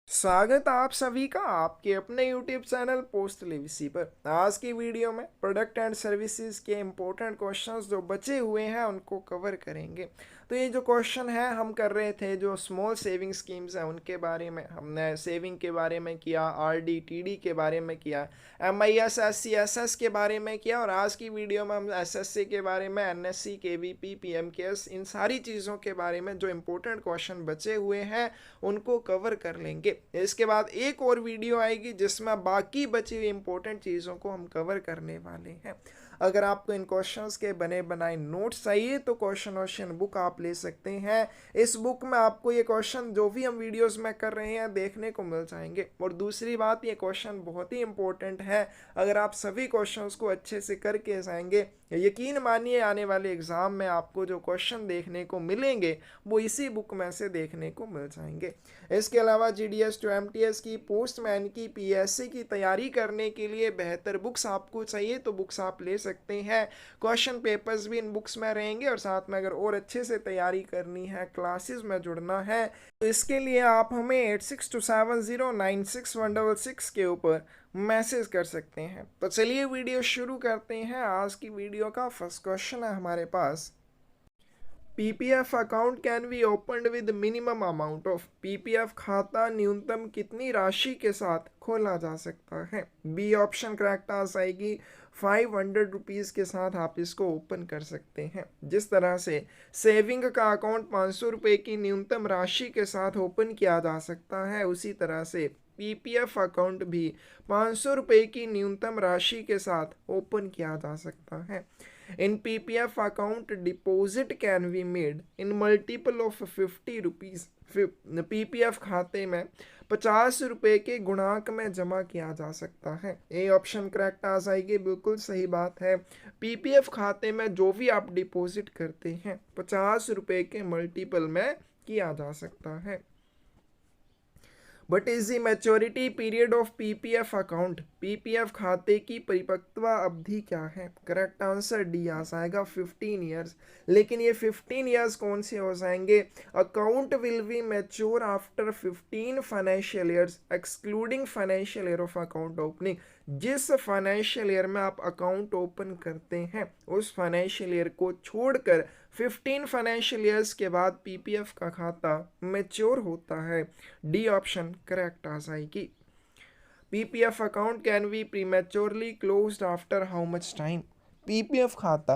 स्वागत है आप सभी का आपके अपने YouTube चैनल पोस्ट लिविसी पर। आज की वीडियो में प्रोडक्ट एंड सर्विसेज के इम्पोर्टेंट क्वेश्चंस जो बचे हुए हैं उनको कवर करेंगे। तो ये जो क्वेश्चन है हम कर रहे थे जो स्मॉल सेविंग स्कीम्स हैं उनके बारे में, हमने सेविंग के बारे में किया, आरडी टीडी के बारे में किया, एमआईएस एससी एसएस के बारे में किया, और आज की वीडियो में हम एसएससी के बारे में, एनएससी केवीपी पीएमकेएस, इन सारी चीज़ों के बारे में जो इम्पोर्टेंट क्वेश्चन बचे हुए हैं उनको कवर कर लेंगे। इसके बाद एक और वीडियो आएगी जिसमें बाकी बची हुई इंपॉर्टेंट चीज़ों को हम कवर करने वाले हैं। अगर आपको इन क्वेश्चंस के बने बनाए नोट्स चाहिए तो क्वेश्चन बुक आप ले सकते हैं। इस बुक में आपको ये क्वेश्चन जो भी हम वीडियोस में कर रहे हैं देखने को मिल जाएंगे। और दूसरी बात, ये क्वेश्चन बहुत ही इंपॉर्टेंट है। अगर आप सभी क्वेश्चंस को अच्छे से करके जाएंगे, यकीन मानिए आने वाले एग्ज़ाम में आपको जो क्वेश्चन देखने को मिलेंगे वो इसी बुक में से देखने को मिल जाएंगे। इसके अलावा जीडीएस टू एमटीएस की, पोस्टमैन की, पीएससी की तैयारी करने के लिए बेहतर बुक्स आपको चाहिए तो बुक्स आप ले सकते हैं। क्वेश्चन पेपर्स भी इन बुक्स में रहेंगे, और साथ में अगर और अच्छे से तैयारी करनी है, क्लासेस में जुड़ना है, तो इसके लिए आप हमें 8627096166 के ऊपर मैसेज कर सकते हैं। तो चलिए वीडियो शुरू करते हैं। आज की वीडियो का फर्स्ट क्वेश्चन है हमारे पास, PPF account can be opened with minimum amount of. PPF खाता न्यूनतम कितनी राशि के साथ खोला जा सकता है? बी ऑप्शन करेक्ट आ जाएगी। 500 रुपीज़ के साथ आप इसको ओपन कर सकते हैं। जिस तरह से सेविंग का अकाउंट 500 रुपये की न्यूनतम राशि के साथ ओपन किया जा सकता है, उसी तरह से पीपीएफ अकाउंट भी 500 रुपये की न्यूनतम राशि के साथ ओपन किया जा सकता है। In PPF account deposit can be made in multiple of 50 rupees. PPF खाते में 50 रुपये के गुणांक में जमा किया जा सकता है। ए ऑप्शन करेक्ट आ जाएगी, बिल्कुल सही बात है। पीपीएफ खाते में जो भी आप डिपॉजिट करते हैं 50 रुपये के मल्टीपल में किया जा सकता है। But is the maturity period of PPF account. PPF खाते की परिपक्वता अवधि क्या है? करेक्ट आंसर डी आ जाएगा, 15 ईयर्स। लेकिन ये 15 ईयर्स कौन से हो जाएंगे? Account will be mature after 15 financial years excluding financial year of account opening. जिस फाइनेंशियल ईयर में आप अकाउंट ओपन करते हैं उस फाइनेंशियल ईयर को छोड़कर 15 फाइनेंशियल ईयर्स के बाद पीपीएफ का खाता मैच्योर होता है। डी ऑप्शन करेक्ट आ जाएगी। PPF account can B prematurely closed after how much time. PPF खाता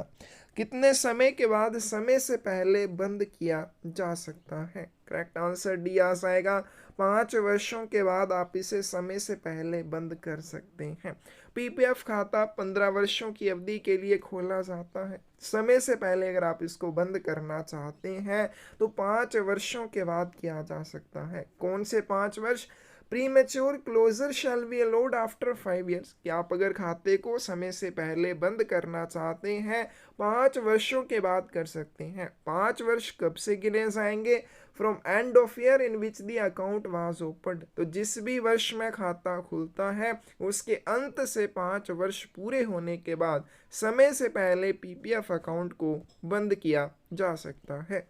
कितने समय के बाद समय से पहले बंद किया जा सकता है? करेक्ट आंसर डी आ जाएगा। 5 वर्षों के बाद आप इसे समय से पहले बंद कर सकते हैं। पीपीएफ खाता 15 वर्षों की अवधि के लिए खोला जाता है। समय से पहले अगर आप इसको बंद करना चाहते हैं तो 5 वर्षों के बाद किया जा सकता है। कौन से 5 वर्ष? Premature closure shall be allowed after 5 years. कि आप अगर खाते को समय से पहले बंद करना चाहते हैं 5 वर्षों के बाद कर सकते हैं। 5 वर्ष कब से गिने जाएंगे? From end of year in which the account was opened. तो जिस भी वर्ष में खाता खुलता है उसके अंत से 5 वर्ष पूरे होने के बाद समय से पहले पीपीएफ अकाउंट को बंद किया जा सकता है।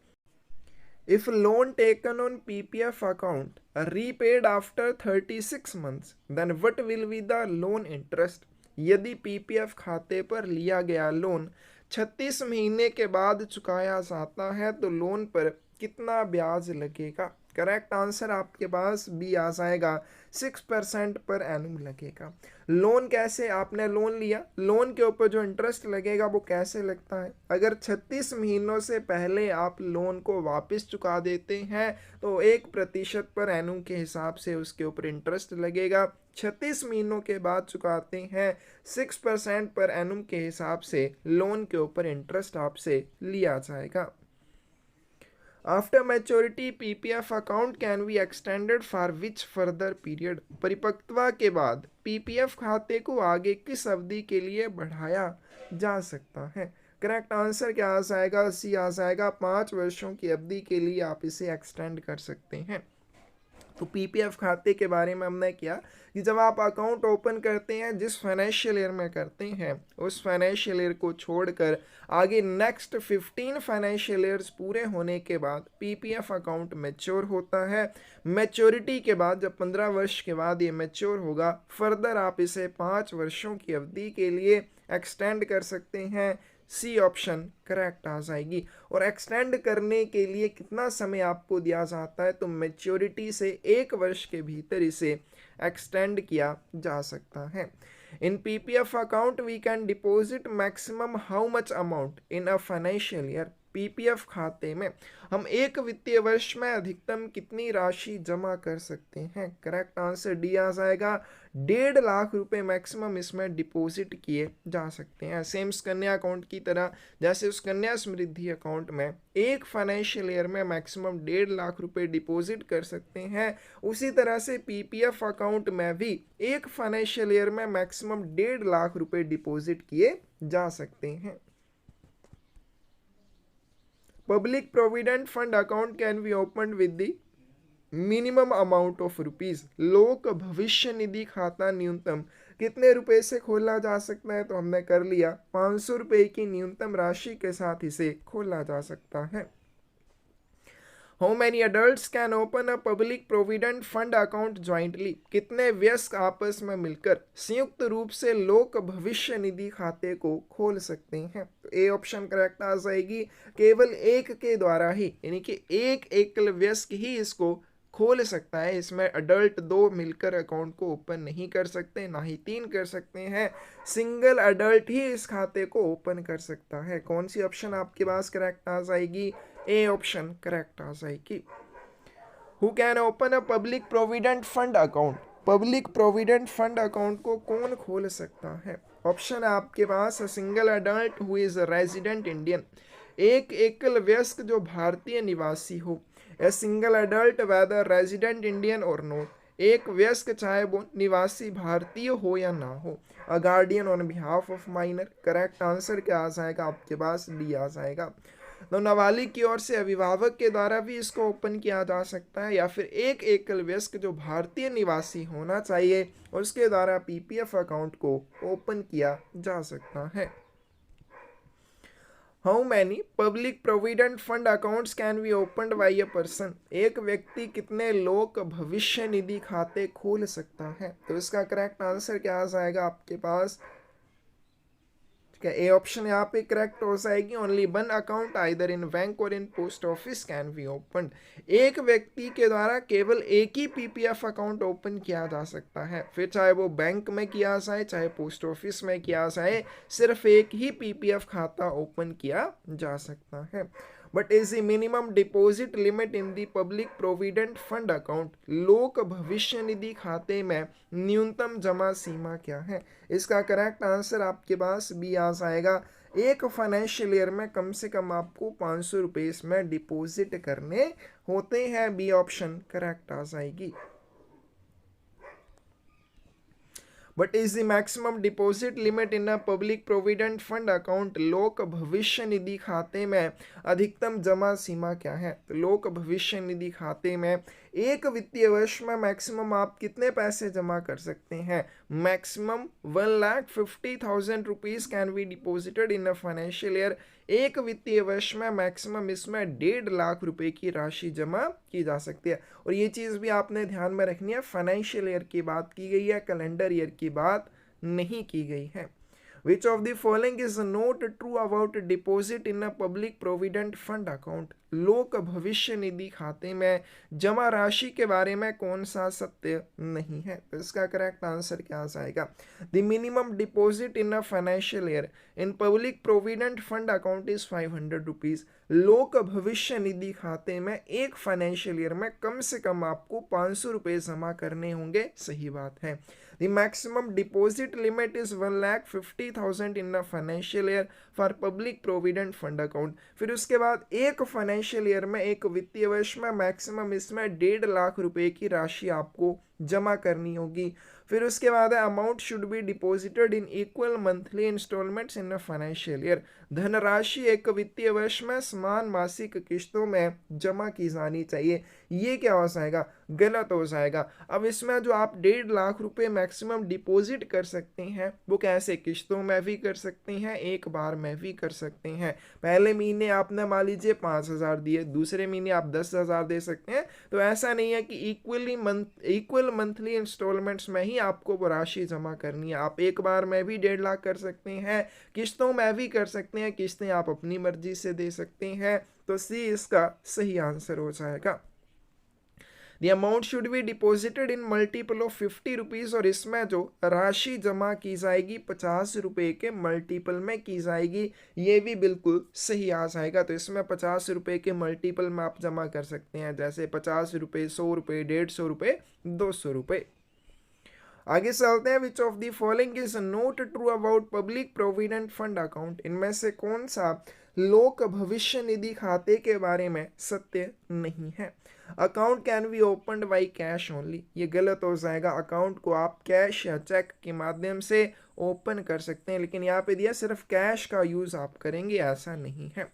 If loan taken on PPF account are repaid after 36 months, then what will be the loan interest? यदि पीपीएफ खाते पर लिया गया लोन 36 महीने के बाद चुकाया जाता है तो लोन पर कितना ब्याज लगेगा? करेक्ट आंसर आपके पास बी आ जाएगा, 6% पर एनुम लगेगा। लोन कैसे? आपने लोन लिया, लोन के ऊपर जो इंटरेस्ट लगेगा वो कैसे लगता है? अगर 36 महीनों से पहले आप लोन को वापस चुका देते हैं तो 1% पर एनुम के हिसाब से उसके ऊपर इंटरेस्ट लगेगा। 36 महीनों के बाद चुकाते हैं 6% पर एनुम के हिसाब से लोन के ऊपर इंटरेस्ट आपसे लिया जाएगा। After maturity PPF account can be extended for which further period. परिपक्वता के बाद पीपीएफ खाते को आगे किस अवधि के लिए बढ़ाया जा सकता है? करेक्ट आंसर क्या आ जाएगा? सी आ जाएगा, 5 वर्षों की अवधि के लिए आप इसे एक्सटेंड कर सकते हैं। तो पीपीएफ खाते के बारे में हमने किया कि जब आप अकाउंट ओपन करते हैं जिस फाइनेंशियल ईयर में करते हैं उस फाइनेंशियल ईयर को छोड़कर आगे नेक्स्ट 15 फाइनेंशियल ईयर्स पूरे होने के बाद पीपीएफ अकाउंट मैच्योर होता है। मैच्योरिटी के बाद जब 15 वर्ष के बाद ये मैच्योर होगा, फर्दर आप इसे 5 वर्षों की अवधि के लिए एक्सटेंड कर सकते हैं। सी ऑप्शन करेक्ट आ जाएगी। और एक्सटेंड करने के लिए कितना समय आपको दिया जाता है, तो मैच्योरिटी से 1 वर्ष के भीतर इसे एक्सटेंड किया जा सकता है। In PPF account we can deposit maximum how much amount in a financial year. PPF खाते में हम एक वित्तीय वर्ष में अधिकतम कितनी राशि जमा कर सकते हैं? करेक्ट आंसर डी आ जाएगा। 1.5 लाख रुपए मैक्सिमम इसमें डिपॉजिट किए जा सकते हैं। सेम सुकन्या अकाउंट की तरह, जैसे सुकन्या समृद्धि अकाउंट में एक फाइनेंशियल ईयर में मैक्सिमम 1.5 लाख रुपए डिपॉजिट कर सकते हैं, उसी तरह से पीपीएफ अकाउंट में भी एक फाइनेंशियल ईयर में मैक्सिमम 1.5 लाख रुपए डिपॉजिट किए जा सकते हैं। Public provident fund account can be open with the minimum amount of rupees. लोक भविष्य निधि खाता न्यूनतम कितने रुपए से खोला जा सकता है? तो हमने कर लिया, 500 रुपए की न्यूनतम राशि के साथ इसे खोला जा सकता है। How many adults can open a public provident fund account jointly? कितने वयस्क आपस में मिलकर संयुक्त रूप से लोक भविष्य निधि खाते को खोल सकते हैं? तो ए ऑप्शन करेक्ट आ जाएगी। केवल एक के द्वारा ही, यानी कि एक एकल वयस्क ही इसको खोल सकता है। इसमें अडल्ट 2 मिलकर अकाउंट को ओपन नहीं कर सकते, ना ही 3 कर सकते हैं। सिंगल अडल्ट ही इस खाते को ओपन कर सकता है। कौन सी ऑप्शन आपके पास करेक्ट आ जाएगी? ए ऑप्शन करेक्ट आ जाएगी। Who can open a public provident fund account? Public provident fund account को कौन खोल सकता है? ऑप्शन है आपके पास, single adult who is resident Indian, एक एकल वयस्क जो भारतीय निवासी हो। A single adult whether resident Indian और नॉट, एक वयस्क चाहे वो निवासी भारतीय हो या ना हो। A guardian on behalf of minor. Correct answer क्या आ जाएगा आपके पास? डी आ जाएगा। तो नाबालिग की ओर से अभिभावक के द्वारा भी इसको ओपन किया जा सकता है, या फिर एक एकल वयस्क जो भारतीय निवासी होना चाहिए उसके द्वारा पीपीएफ अकाउंट को ओपन किया जा सकता है। How many public provident fund accounts can be opened by a person? एक व्यक्ति कितने लोक भविष्य निधि खाते खोल सकता है? तो इसका करेक्ट आंसर क्या आ जाएगा आपके पास? ए ऑप्शन यहाँ पे करेक्ट हो जाएगी। Only 1 account either in bank और in post office can be open. एक व्यक्ति के द्वारा केवल एक ही पीपीएफ अकाउंट ओपन किया जा सकता है, फिर चाहे वो बैंक में किया जाए चाहे पोस्ट ऑफिस में किया जाए, सिर्फ एक ही पीपीएफ खाता ओपन किया जा सकता है। But is the minimum deposit limit in the public provident fund account? लोक भविष्य निधि खाते में न्यूनतम जमा सीमा क्या है? इसका करेक्ट आंसर आपके पास बी आ जाएगा। एक फाइनेंशियल ईयर में कम से कम आपको 500 रुपये इसमें डिपॉजिट करने होते हैं। बी ऑप्शन करेक्ट आ जाएगी। But is the maximum deposit limit in a public provident fund account? लोक भविष्य निधि खाते में अधिकतम जमा सीमा क्या है? तो लोक भविष्य निधि खाते में एक वित्तीय वर्ष में मैक्सिमम आप कितने पैसे जमा कर सकते हैं? Maximum 1,50,000 rupees can be deposited in a financial year. एक वित्तीय वर्ष में मैक्सिमम इसमें 1.5 लाख रुपए की राशि जमा की जा सकती है। और ये चीज़ भी आपने ध्यान में रखनी है, फाइनेंशियल ईयर की बात की गई है, कैलेंडर ईयर की बात नहीं की गई है। Which of the following is not true about deposit in a public provident fund account? लोक भविष्य निधि खाते में जमा राशि के बारे में कौन सा सत्य नहीं है? तो इसका करेक्ट आंसर क्या आ जाएगा? The minimum deposit in a financial year in public provident fund account is 500 rupees. लोक भविष्य निधि खाते में एक फाइनेंशियल ईयर में कम से कम आपको 500 रुपये जमा करने होंगे। सही बात है। The maximum deposit limit is 1,50,000 in a financial year. For public provident fund account. फिर उसके बाद एक फाइनेंशियल ईयर में, एक वित्तीय वर्ष में मैक्सिमम इसमें 1.5 लाख रुपए की राशि आपको जमा करनी होगी। फिर उसके बाद है amount should be deposited in equal monthly installments in a financial year. धनराशि एक वित्तीय वर्ष में समान मासिक किस्तों में जमा की जानी चाहिए। ये क्या हो जाएगा, गलत हो जाएगा। अब इसमें जो आप 1.5 लाख रुपए मैक्सिमम डिपॉजिट कर सकते हैं वो कैसे, किस्तों में भी कर सकते हैं, एक बार में भी कर सकते हैं। पहले महीने आपने मान लीजिए 5,000 दिए, दूसरे महीने आप 10,000 दे सकते हैं। तो ऐसा नहीं है कि इक्वल मंथली इंस्टॉलमेंट्स में ही आपको वो राशि जमा करनी है। आप एक बार में भी 1.5 लाख कर सकते हैं, किस्तों में भी कर सकते हैं, किस्तें आप अपनी मर्जी से दे सकते हैं। तो सी इसका सही आंसर हो जाएगा। The amount should be deposited in multiple of 50 rupees, और इसमें जो राशि जमा की जाएगी 50 रुपये के मल्टीपल में की जाएगी। ये भी बिल्कुल सही आ जाएगा। तो इसमें 50 रुपये के मल्टीपल में आप जमा कर सकते हैं, जैसे 50 रुपये, 100 रुपये, 150 रुपये, 200 रुपये। आगे चलते हैं। विच of the following is not true about public provident fund account. इनमें से कौन सा लोक भविष्य निधि खाते के बारे में सत्य नहीं है। Account can be opened by cash only, ये गलत हो जाएगा। अकाउंट को आप कैश या चेक के माध्यम से ओपन कर सकते हैं, लेकिन यहाँ पे दिया सिर्फ कैश का यूज आप करेंगे, ऐसा नहीं है।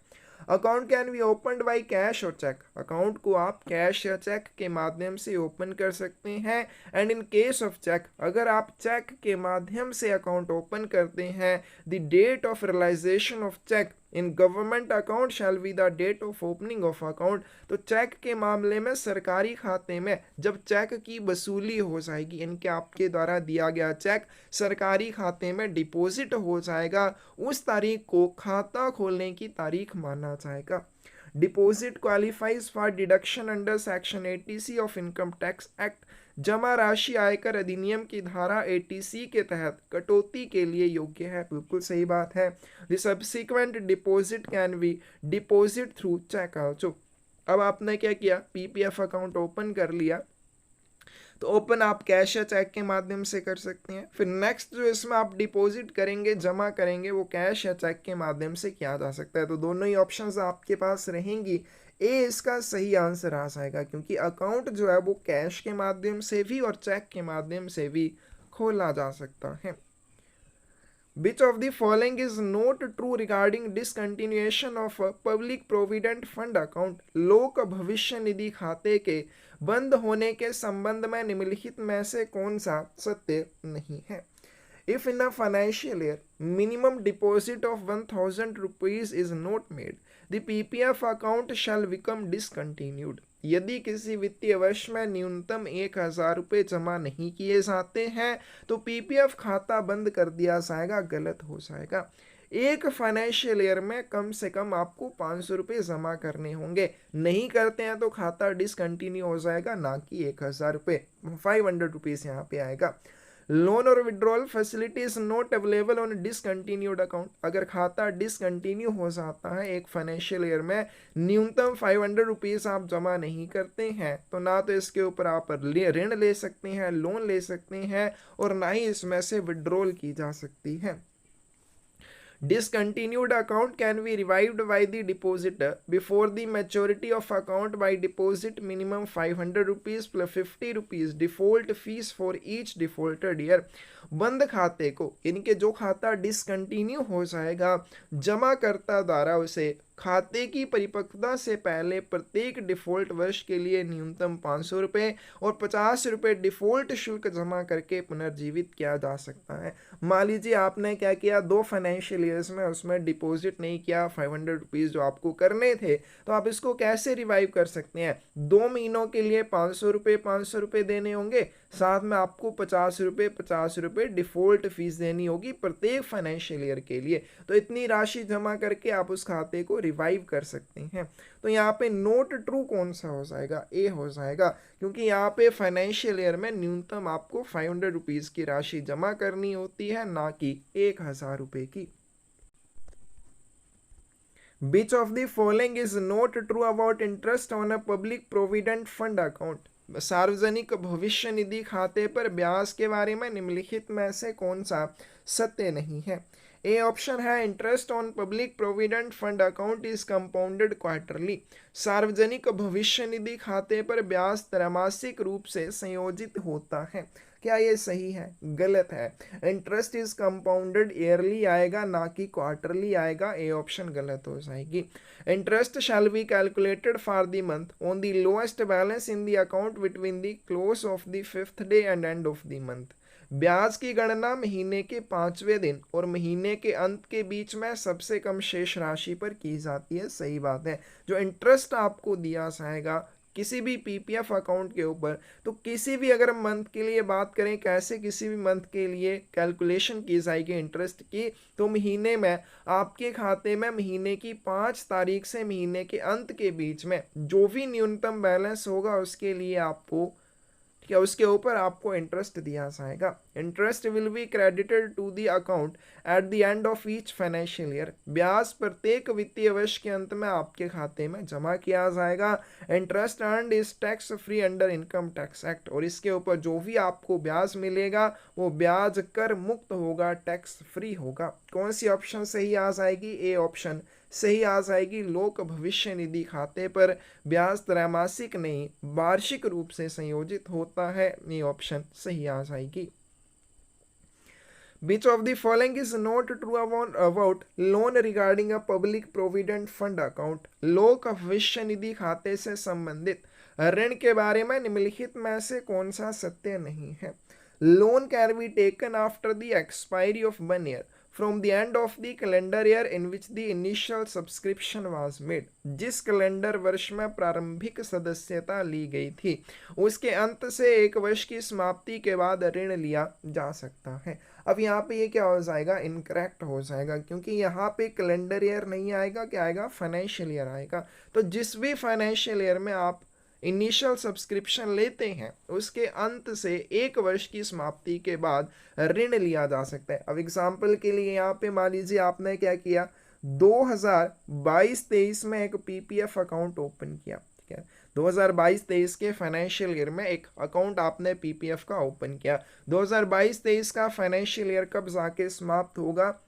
Account can be opened by cash और चेक, अकाउंट को आप कैश या चेक के माध्यम से ओपन कर सकते हैं। And in case of cheque, अगर आप चेक के माध्यम से अकाउंट ओपन करते हैं, the date of realisation of cheque in government account shall be the date of opening of account. तो चेक के मामले में सरकारी खाते में जब चेक की वसूली हो जाएगी, इनके आपके द्वारा दिया गया चेक सरकारी खाते में डिपॉजिट हो जाएगा, उस तारीख को खाता खोलने की तारीख माना जाएगा। Deposit qualifies for deduction under section 80C of income tax act. जमा राशि आयकर अधिनियम की धारा 80C के तहत कटौती के लिए योग्य है। बिल्कुल सही बात है। The subsequent deposit can be deposit through cheque also. अब आपने क्या किया, पीपीएफ अकाउंट ओपन कर लिया, तो ओपन आप कैश या चेक के माध्यम से कर सकते हैं। फिर नेक्स्ट जो इसमें आप डिपॉजिट करेंगे, जमा करेंगे, वो कैश या चेक के माध्यम से किया जा सकता है। तो दोनों ही ऑप्शंस आपके पास रहेंगी। ए इसका सही आंसर आ जाएगा, क्योंकि अकाउंट जो है वो कैश के माध्यम से भी और चेक के माध्यम से भी खोला जा सकता है। Which of the following is not true regarding discontinuation of a public provident fund account? लोक भविष्य निधि खाते के बंद होने के संबंध में निम्नलिखित में से कौन सा सत्य नहीं है। If in a financial year minimum deposit of 1,000 rupees is not made, the PPF account shall become discontinued. यदि किसी वित्तीय वर्ष में न्यूनतम 1,000 रुपये जमा नहीं किए जाते हैं तो पीपीएफ खाता बंद कर दिया जाएगा, गलत हो जाएगा। एक फाइनेंशियल ईयर में कम से कम आपको 500 रुपये जमा करने होंगे, नहीं करते हैं तो खाता डिसकंटिन्यू हो जाएगा, ना कि 1,000 रुपये, 500 रुपीज़ यहाँ पे आएगा। लोन और withdrawal facility is not available on discontinued account. अगर खाता डिसकंटिन्यू हो जाता है एक फाइनेंशियल ईयर में, न्यूनतम 500 रुपीज़ आप जमा नहीं करते हैं, तो ना तो इसके ऊपर आप ऋण ले सकते हैं, लोन ले सकते हैं, और ना ही इसमें से विड्रॉल की जा सकती है। Discontinued account can be revived by the depositor before the maturity of account by deposit minimum 500 rupees plus 50 rupees default fees for each defaulted year। बंद खाते को, इनके जो खाता डिसकंटिन्यू हो जाएगा, जमाकर्ता द्वारा उसे खाते की परिपक्वता से पहले प्रत्येक डिफॉल्ट वर्ष के लिए न्यूनतम 500 रुपये और 50 रुपये डिफॉल्ट शुल्क जमा करके पुनर्जीवित किया जा सकता है। मान लीजिए आपने क्या किया, 2 फाइनेंशियल ईयर्स में उसमें डिपॉजिट नहीं किया, 500 रुपीज़ जो आपको करने थे, तो आप इसको कैसे रिवाइव कर सकते हैं। 2 महीनों के लिए 500 रुपये देने होंगे, साथ में आपको 50 रुपये डिफॉल्ट फीस देनी होगी प्रत्येक फाइनेंशियल ईयर के लिए। तो इतनी राशि जमा करके आप उस खाते को रिवाइव कर सकते हैं। तो यहाँ पे नोट ट्रू कौन सा हो जाएगा, ए हो जाएगा, क्योंकि यहाँ पे फाइनेंशियल ईयर में न्यूनतम आपको 500 रुपीज़ की राशि जमा करनी होती है, ना कि 1,000 रुपये की। Which of the following is not true about interest on a public provident fund account? सार्वजनिक भविष्य निधि खाते पर ब्याज के बारे में निम्नलिखित में से कौन सा सत्य नहीं है। ए ऑप्शन है interest on public provident fund account is compounded quarterly. सार्वजनिक भविष्य निधि खाते पर ब्याज त्रैमासिक रूप से संयोजित होता है। क्या ये सही है? गलत है। इंटरेस्ट इज कंपाउंडेड ईयरली आएगा, ना कि क्वार्टरली आएगा। ए ऑप्शन गलत हो जाएगी। Interest shall be calculated for the month on the lowest balance in the account between the close of the 5th day and end of the month. ब्याज की गणना महीने के 5वें दिन और महीने के अंत के बीच में सबसे कम शेष राशि पर की जाती है। सही बात है। जो इंटरेस्ट आपको दिया जाएगा किसी भी पीपीएफ अकाउंट के ऊपर, तो किसी भी अगर मंथ के लिए बात करें कैसे किसी भी मंथ के लिए कैलकुलेशन की जाएगी इंटरेस्ट की, तो महीने में आपके खाते में महीने की 5 तारीख से महीने के अंत के बीच में जो भी न्यूनतम बैलेंस होगा उसके लिए आपको क्या उसके ऊपर आपको इंटरेस्ट दिया जाएगा। Interest will be credited to the account at the end of each financial year. ब्याज प्रत्येक वित्तीय वर्ष के अंत में आपके खाते में जमा किया जाएगा। Interest earned is tax free under income tax act, और इसके ऊपर जो भी आपको ब्याज मिलेगा वो ब्याज कर मुक्त होगा, टैक्स फ्री होगा। कौन सी ऑप्शन सही आ जाएगी? ए ऑप्शन सही आ जाएगी। लोक भविष्य निधि खाते पर ब्याज त्रैमासिक नहीं वार्षिक रूप से संयोजित होता है। ये ऑप्शन सही आ जाएगी। Which of the following is not true about loan regarding a public provident fund account? लोक भविष्य निधि खाते से संबंधित ऋण के बारे में निम्नलिखित में से कौन सा सत्य नहीं है? Loan can be taken after the expiry of 1 year from the end of the calendar year in which the initial subscription was made। जिस कैलेंडर वर्ष में प्रारंभिक सदस्यता ली गई थी उसके अंत से 1 वर्ष की समाप्ति के बाद ऋण लिया जा सकता है। अब यहाँ पे ये क्या हो जाएगा? इनकरेक्ट हो जाएगा, क्योंकि यहाँ पे कैलेंडर ईयर नहीं आएगा, क्या आएगा? फाइनेंशियल ईयर आएगा। तो जिस भी फाइनेंशियल ईयर में आप इनिशियल सब्सक्रिप्शन लेते हैं उसके अंत से 1 वर्ष की समाप्ति के बाद ऋण लिया जा सकता है। अब एग्जाम्पल के लिए यहाँ पे मान लीजिए आपने क्या किया, 2022-23 में एक पीपीएफ अकाउंट ओपन किया, ठीक है। 2022-23 के फाइनेंशियल ईयर में एक अकाउंट आपने पीपीएफ का ओपन किया। 2022-23 का फाइनेंशियल ईयर कब जाके समाप्त होगा?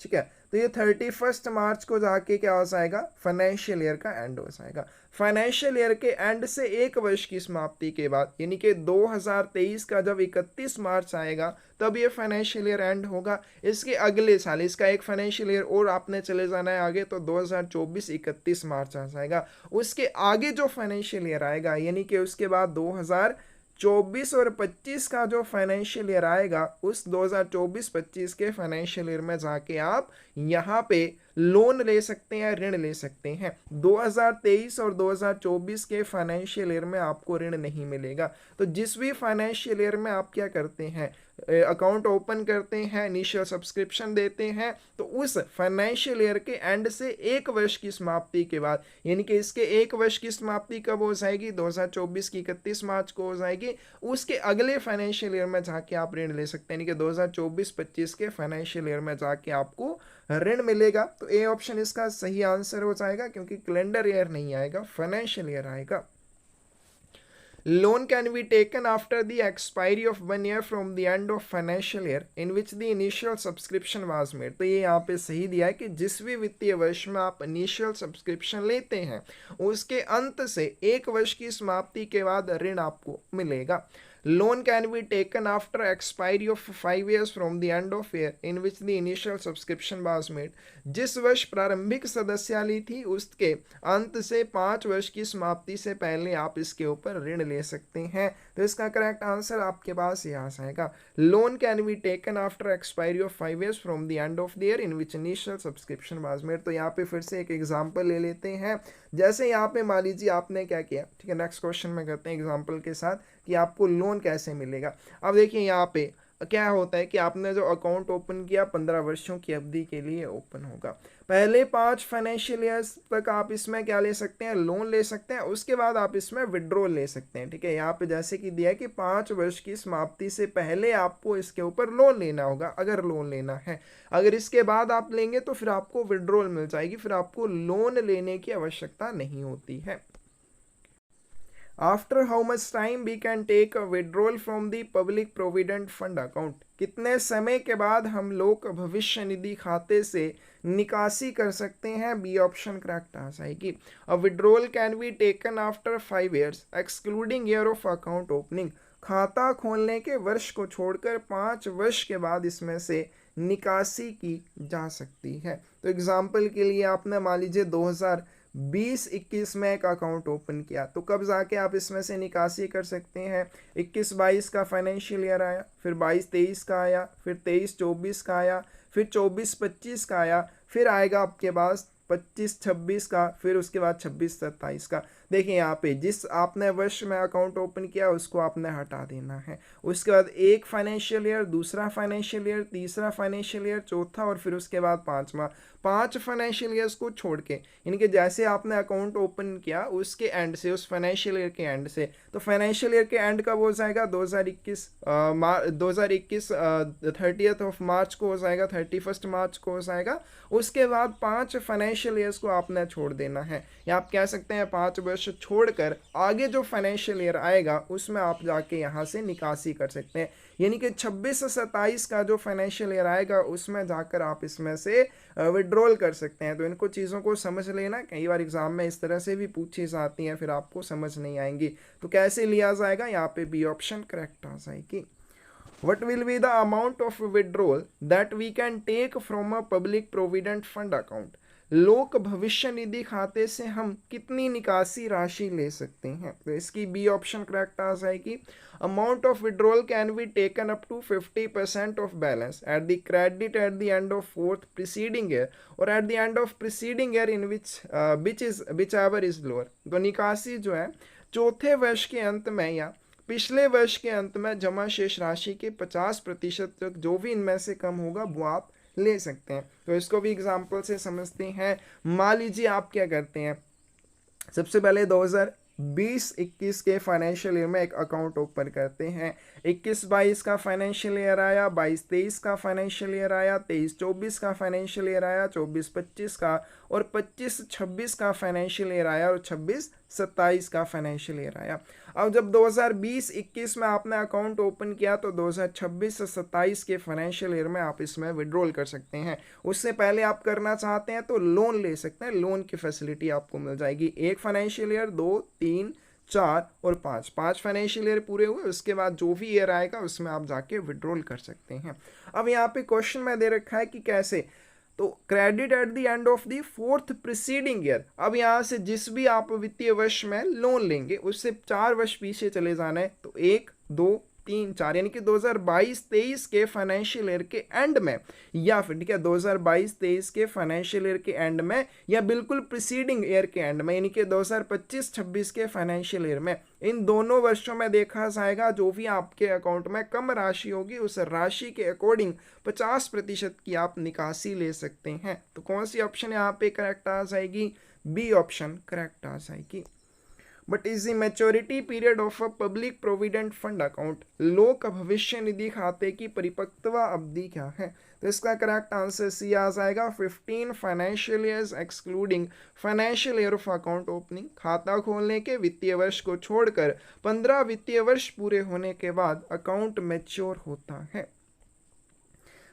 ठीक है, तो ये 31 मार्च को जाके क्या हो जाएगा? फाइनेंशियल ईयर का एंड हो जाएगा। फाइनेंशियल ईयर के एंड से 1 वर्ष की समाप्ति के बाद यानी कि 2023 का जब 31 मार्च आएगा तब ये फाइनेंशियल ईयर एंड होगा। इसके अगले साल इसका एक फाइनेंशियल ईयर और आपने चले जाना है आगे, तो 2024 31 मार्च आ जाएगा। उसके आगे जो फाइनेंशियल ईयर आएगा यानी कि उसके बाद 2024 और 25 का जो फाइनेंशियल ईयर आएगा उस 2024-25 के फाइनेंशियल ईयर में जाके आप यहाँ पे लोन ले सकते हैं, ऋण ले सकते हैं। 2023 और 2024 के फाइनेंशियल ईयर में आपको ऋण नहीं मिलेगा। तो जिस भी फाइनेंशियल ईयर में आप क्या करते हैं, अकाउंट ओपन करते हैं, इनिशियल सब्सक्रिप्शन देते हैं, तो उस फाइनेंशियल ईयर के एंड से 1 वर्ष की समाप्ति के बाद यानी कि इसके 1 वर्ष की समाप्ति कब हो जाएगी? 2024 की 31 मार्च को हो जाएगी। उसके अगले फाइनेंशियल ईयर में जाके आप ऋण ले सकते हैं, यानी कि 2024-25 के फाइनेंशियल ईयर में जाके आपको ऋण मिलेगा। तो ए ऑप्शन इसका सही आंसर हो जाएगा, क्योंकि कैलेंडर ईयर नहीं आएगा, फाइनेंशियल ईयर आएगा। Loan can be taken after the expiry of 1 year from the end of financial year in which the initial subscription was made। तो ये यहाँ पे सही दिया है कि जिस भी वित्तीय वर्ष में आप इनिशियल सब्सक्रिप्शन लेते हैं उसके अंत से 1 वर्ष की समाप्ति के बाद ऋण आपको मिलेगा। Loan can be taken after expiry of 5 years from the end of year in which the initial subscription was made। जिस वर्ष प्रारंभिक सदस्यता ली थी उसके अंत से 5 वर्ष की समाप्ति से पहले आप इसके ऊपर ऋण ले सकते हैं। तो इसका करेक्ट आंसर आपके पास यहाँ आएगा। Loan can be taken after expiry of 5 years from the end of the year in which initial subscription was made। तो यहाँ पे फिर से एक एग्जाम्पल ले लेते हैं। जैसे यहाँ पे मान लीजिए आपने क्या किया, ठीक है, नेक्स्ट क्वेश्चन में करते हैं एग्जाम्पल के साथ कि आपको लोन कैसे मिलेगा। अब देखिए यहाँ पे क्या होता है कि आपने जो अकाउंट ओपन किया 15 वर्षों की अवधि के लिए ओपन होगा। पहले 5 फाइनेंशियल ईयर्स तक आप इसमें क्या ले सकते हैं? लोन ले सकते हैं। उसके बाद आप इसमें विड्रॉल ले सकते हैं, ठीक है। यहाँ पे जैसे कि दिया है कि 5 वर्ष की समाप्ति से पहले आपको इसके ऊपर लोन लेना होगा अगर लोन लेना है। अगर इसके बाद आप लेंगे तो फिर आपको विड्रॉल मिल जाएगी, फिर आपको लोन लेने की आवश्यकता नहीं होती है। After how much time we can take a withdrawal from the public provident fund account, कितने समय के बाद हम लोग भविष्य निधि खाते से निकासी कर सकते हैं, बी ऑप्शन करेक्ट आ जाएगी। A withdrawal can be taken after 5 years excluding year of account opening, खाता खोलने के वर्ष को छोड़कर 5 वर्ष के बाद इसमें से निकासी की जा सकती है। तो एग्जाम्पल के लिए आपने मान लीजिए 2020-21 में एक अकाउंट ओपन किया, तो कब जाके आप इसमें से निकासी कर सकते हैं, 21-22 का फाइनेंशियल ईयर आया, फिर 22-23 का आया, फिर 23-24 का आया, फिर 24-25 का आया, फिर आएगा आपके पास 25-26 का, फिर उसके बाद 26-27 का। देखिए यहाँ पे जिस आपने वर्ष में अकाउंट ओपन किया उसको आपने हटा देना है। उसके बाद एक फाइनेंशियल ईयर, दूसरा फाइनेंशियल ईयर, तीसरा फाइनेंशियल ईयर, चौथा और फिर उसके बाद पांचवा, 5 फाइनेंशियल ईयर्स को छोड़ के, यानी कि जैसे आपने अकाउंट ओपन किया उसके एंड से, उस फाइनेंशियल ईयर के एंड से, तो फाइनेंशियल ईयर के एंड कब हो जाएगा, 2021 30th ऑफ मार्च को हो जाएगा, 31st मार्च को हो जाएगा। उसके बाद 5 फाइनेंशियल ईयर्स को आपने छोड़ देना है, या आप कह सकते हैं 5 वर्ष छोड़कर आगे जो फाइनेंशियल ईयर आएगा उसमें आप जाके यहाँ से निकासी कर सकते हैं, यानी कि 26 से 27 का जो फाइनेंशियल ईयर आएगा उसमें जाकर आप इसमें से विड्रॉल कर सकते हैं। तो इनको चीज़ों को समझ लेना, कई बार एग्जाम में इस तरह से भी पूछी जाती हैं, फिर आपको समझ नहीं आएंगी। तो कैसे लिया जाएगा, यहाँ पे बी ऑप्शन करेक्ट आ जाएगी। What will be the amount of withdrawal that we can take from a public provident fund account? लोक भविष्य निधि खाते से हम कितनी निकासी राशि ले सकते हैं, तो इसकी बी ऑप्शन करेक्ट आ जाएगी। Amount of withdrawal can be taken up to 50% of balance at the credit at the end of 4th preceding year और at the end of preceding year in which ever is lower। तो निकासी जो है चौथे वर्ष के अंत में या पिछले वर्ष के अंत में जमा शेष राशि के 50% तक जो भी इनमें से कम होगा वो आप ले सकते हैं। तो इसको भी एग्जाम्पल से समझते हैं। मान लीजिए आप क्या करते हैं, सबसे पहले 2020-21 के फाइनेंशियल ईयर में एक अकाउंट ओपन करते हैं। 21-22 का फाइनेंशियल ईयर आया, 22-23 का फाइनेंशियल ईयर आया, 23-24 का फाइनेंशियल ईयर आया, 24-25 का और 25-26 का फाइनेंशियल ईयर आया और 26-27 का फाइनेंशियल ईयर आया। अब जब 2020-21 में आपने अकाउंट ओपन किया तो 2026 से 27 के फाइनेंशियल ईयर में आप इसमें विड्रॉल कर सकते हैं। उससे पहले आप करना चाहते हैं तो लोन ले सकते हैं, लोन की फैसिलिटी आपको मिल जाएगी। एक फाइनेंशियल ईयर, 2, 3, 4 और 5 फाइनेंशियल ईयर पूरे हुए, उसके बाद जो भी ईयर आएगा उसमें आप जाके विड्रॉल कर सकते हैं। अब यहाँ पे क्वेश्चन में दे रखा है कि कैसे, तो credit at the end of the 4th preceding year. अब यहाँ से जिस भी आप वित्तीय वर्ष में लोन लेंगे उससे 4 वर्ष पीछे चले जाना है, तो 1, 2, 3, 4, यानी कि 2022-23 के फाइनेंशियल ईयर के एंड में, या फिर ठीक है 2022-23 के फाइनेंशियल ईयर के एंड में, या बिल्कुल प्रीसीडिंग ईयर के एंड में, यानी कि 2025-26 के फाइनेंशियल ईयर में। इन दोनों वर्षों में देखा जाएगा जो भी आपके अकाउंट में कम राशि होगी उस राशि के अकॉर्डिंग 50% की आप निकासी ले सकते हैं। तो कौन सी ऑप्शन यहाँ पे करेक्ट आ जाएगी, बी ऑप्शन करेक्ट आ जाएगी। But is the maturity period of a public provident fund account, लोक भविष्य निधि खाते की परिपक्वता अवधि क्या है, तो इसका करेक्ट आंसर सी आ जाएगा 15 financial years excluding financial year of account opening. खाता खोलने के वित्तीय वर्ष को छोड़कर 15 वित्तीय वर्ष पूरे होने के बाद अकाउंट मैच्योर होता है।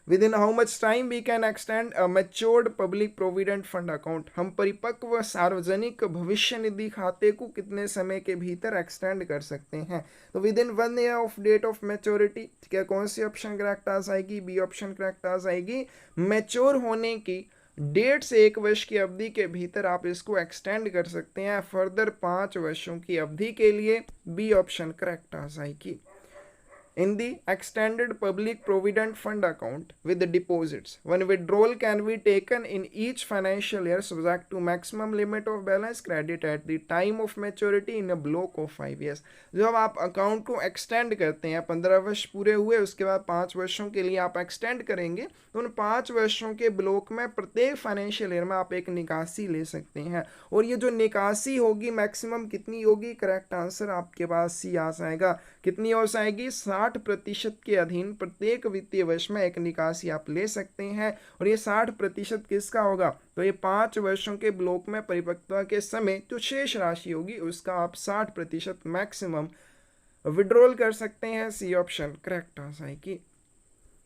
Within how much time we can extend a matured public provident fund account, हम परिपक्व सार्वजनिक भविष्य निधि खाते को कितने समय के भीतर एक्सटेंड कर सकते हैं, तो within 1 year of date of maturity. ठीक है, कौन सी ऑप्शन करेक्ट आ जाएगी, बी ऑप्शन करेक्ट आ जाएगी। मैच्योर होने की डेट से 1 वर्ष की अवधि के भीतर आप इसको एक्सटेंड कर सकते हैं फर्दर 5 वर्षों की अवधि के लिए, बी ऑप्शन करेक्ट आ जाएगी। In the extended public provident fund account with the deposits, when withdrawal can be taken in each financial year subject to maximum limit of balance credit at the time of maturity in a block of 5 years। जब आप account को extend करते हैं, 15 वर्ष पूरे हुए उसके बाद 5 वर्षों के लिए आप एक्सटेंड करेंगे, तो उन 5 वर्षों के ब्लॉक में प्रत्येक फाइनेंशियल ईयर में आप एक निकासी ले सकते हैं। और ये जो निकासी होगी मैक्सिमम कितनी होगी, करेक्ट आंसर आपके पास सी आ जाएगा। कितनी हो जाएगी, 60 60% के अधीन प्रत्येक वित्तीय वर्ष में एक निकासी आप ले सकते हैं। और ये 60% किसका होगा, तो ये 5 वर्षों के ब्लॉक में परिपक्वता के समय जो शेष राशि होगी उसका आप 60% मैक्सिमम विड्रॉल कर सकते हैं। सी ऑप्शन करेक्ट आ जाएगी।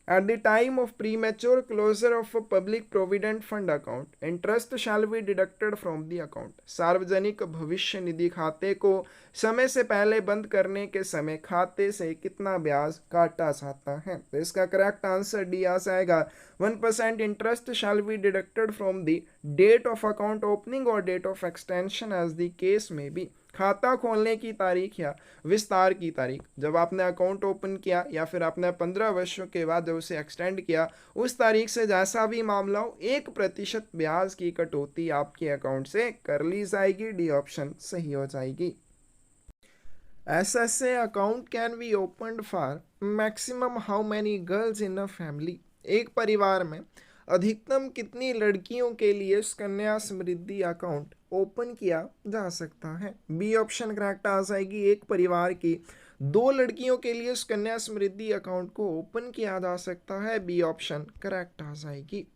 At the time of premature closure of a public provident fund account, interest shall be deducted from the account. सार्वजनिक भविष्य निधि खाते को समय से पहले बंद करने के समय खाते से कितना ब्याज काटा जाता है, तो इसका करेक्ट आंसर डी आ जाएगा 1% interest shall be deducted from the date of account opening और date of extension as the case may be. खाता खोलने की तारीख या विस्तार की तारीख, जब आपने अकाउंट ओपन किया या फिर आपने 15 वर्षों के बाद जब उसे एक्सटेंड किया, उस तारीख से जैसा भी मामला हो 1% ब्याज की कटौती आपके अकाउंट से कर ली जाएगी। डी ऑप्शन सही हो जाएगी। SSA account can be opened for maximum how many girls in a family. एक परिवार में अधिकतम कितनी लड़कियों के लिए सुकन्या समृद्धि अकाउंट ओपन किया जा सकता है। बी ऑप्शन करेक्ट आ जाएगी। एक परिवार की 2 लड़कियों के लिए सुकन्या समृद्धि अकाउंट को ओपन किया जा सकता है। बी ऑप्शन करेक्ट आ जाएगी।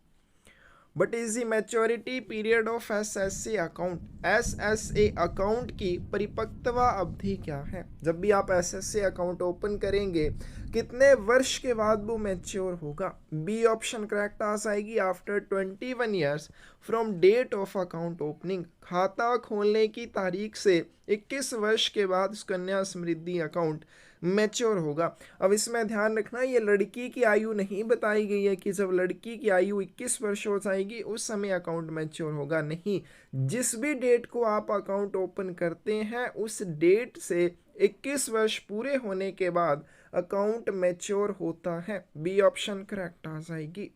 But is the maturity period of SSA account, SSA account की परिपक्वता अवधि क्या है। जब भी आप एसएसए अकाउंट ओपन करेंगे कितने वर्ष के बाद वो मैच्योर होगा। बी ऑप्शन करेक्ट आ जाएगी। After 21 years from date of account opening, खाता खोलने की तारीख से 21 वर्ष के बाद सुकन्या समृद्धि अकाउंट मैच्योर होगा। अब इसमें ध्यान रखना, ये लड़की की आयु नहीं बताई गई है कि जब लड़की की आयु 21 वर्ष हो जाएगी उस समय अकाउंट मैच्योर होगा, नहीं। जिस भी डेट को आप अकाउंट ओपन करते हैं उस डेट से 21 वर्ष पूरे होने के बाद अकाउंट मैच्योर होता है। बी ऑप्शन करेक्ट आ जाएगी।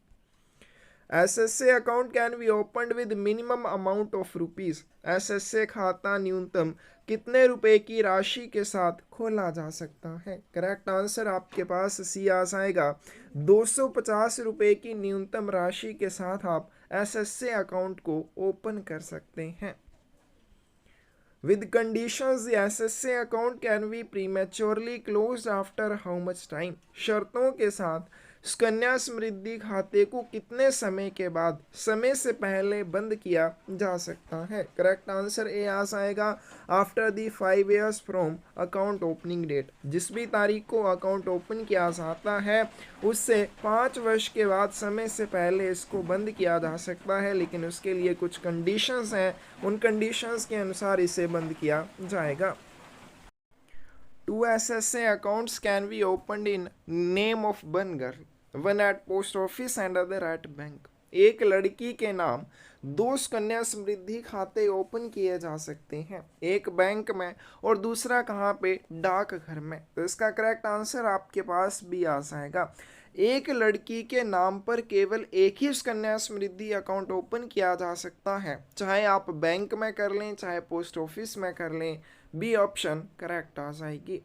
SSA account can be opened with minimum amount of rupees. SSA खाता न्यूनतम कितने रुपए की राशि के साथ खोला जा सकता है। करेक्ट आंसर आपके पास सी आ जाएगा। 250 रुपए की न्यूनतम राशि के साथ आप एसएसए अकाउंट को ओपन कर सकते हैं। With conditions, the SSA account can be prematurely closed after how much time? शर्तों के साथ सुकन्या समृद्धि खाते को कितने समय के बाद समय से पहले बंद किया जा सकता है। करेक्ट आंसर ए आ जाएगा। After the 5 years from account opening date, जिस भी तारीख को अकाउंट ओपन किया जाता है उससे 5 वर्ष के बाद समय से पहले इसको बंद किया जा सकता है, लेकिन उसके लिए कुछ कंडीशंस हैं, उन कंडीशंस के अनुसार इसे बंद किया जाएगा। 2 SSA accounts can be opened in name of one girl, one at post office and other at bank. एक लड़की के नाम 2 सुकन्या समृद्धि खाते ओपन किए जा सकते हैं, एक बैंक में और दूसरा कहाँ पे, डाकघर में। तो इसका करेक्ट आंसर आपके पास भी आ जाएगा। एक लड़की के नाम पर केवल एक ही सुकन्या समृद्धि अकाउंट ओपन किया जा सकता है, चाहे आप बैंक में कर लें चाहे पोस्ट ऑफिस में कर लें। बी ऑप्शन करेक्ट आ जाएगी।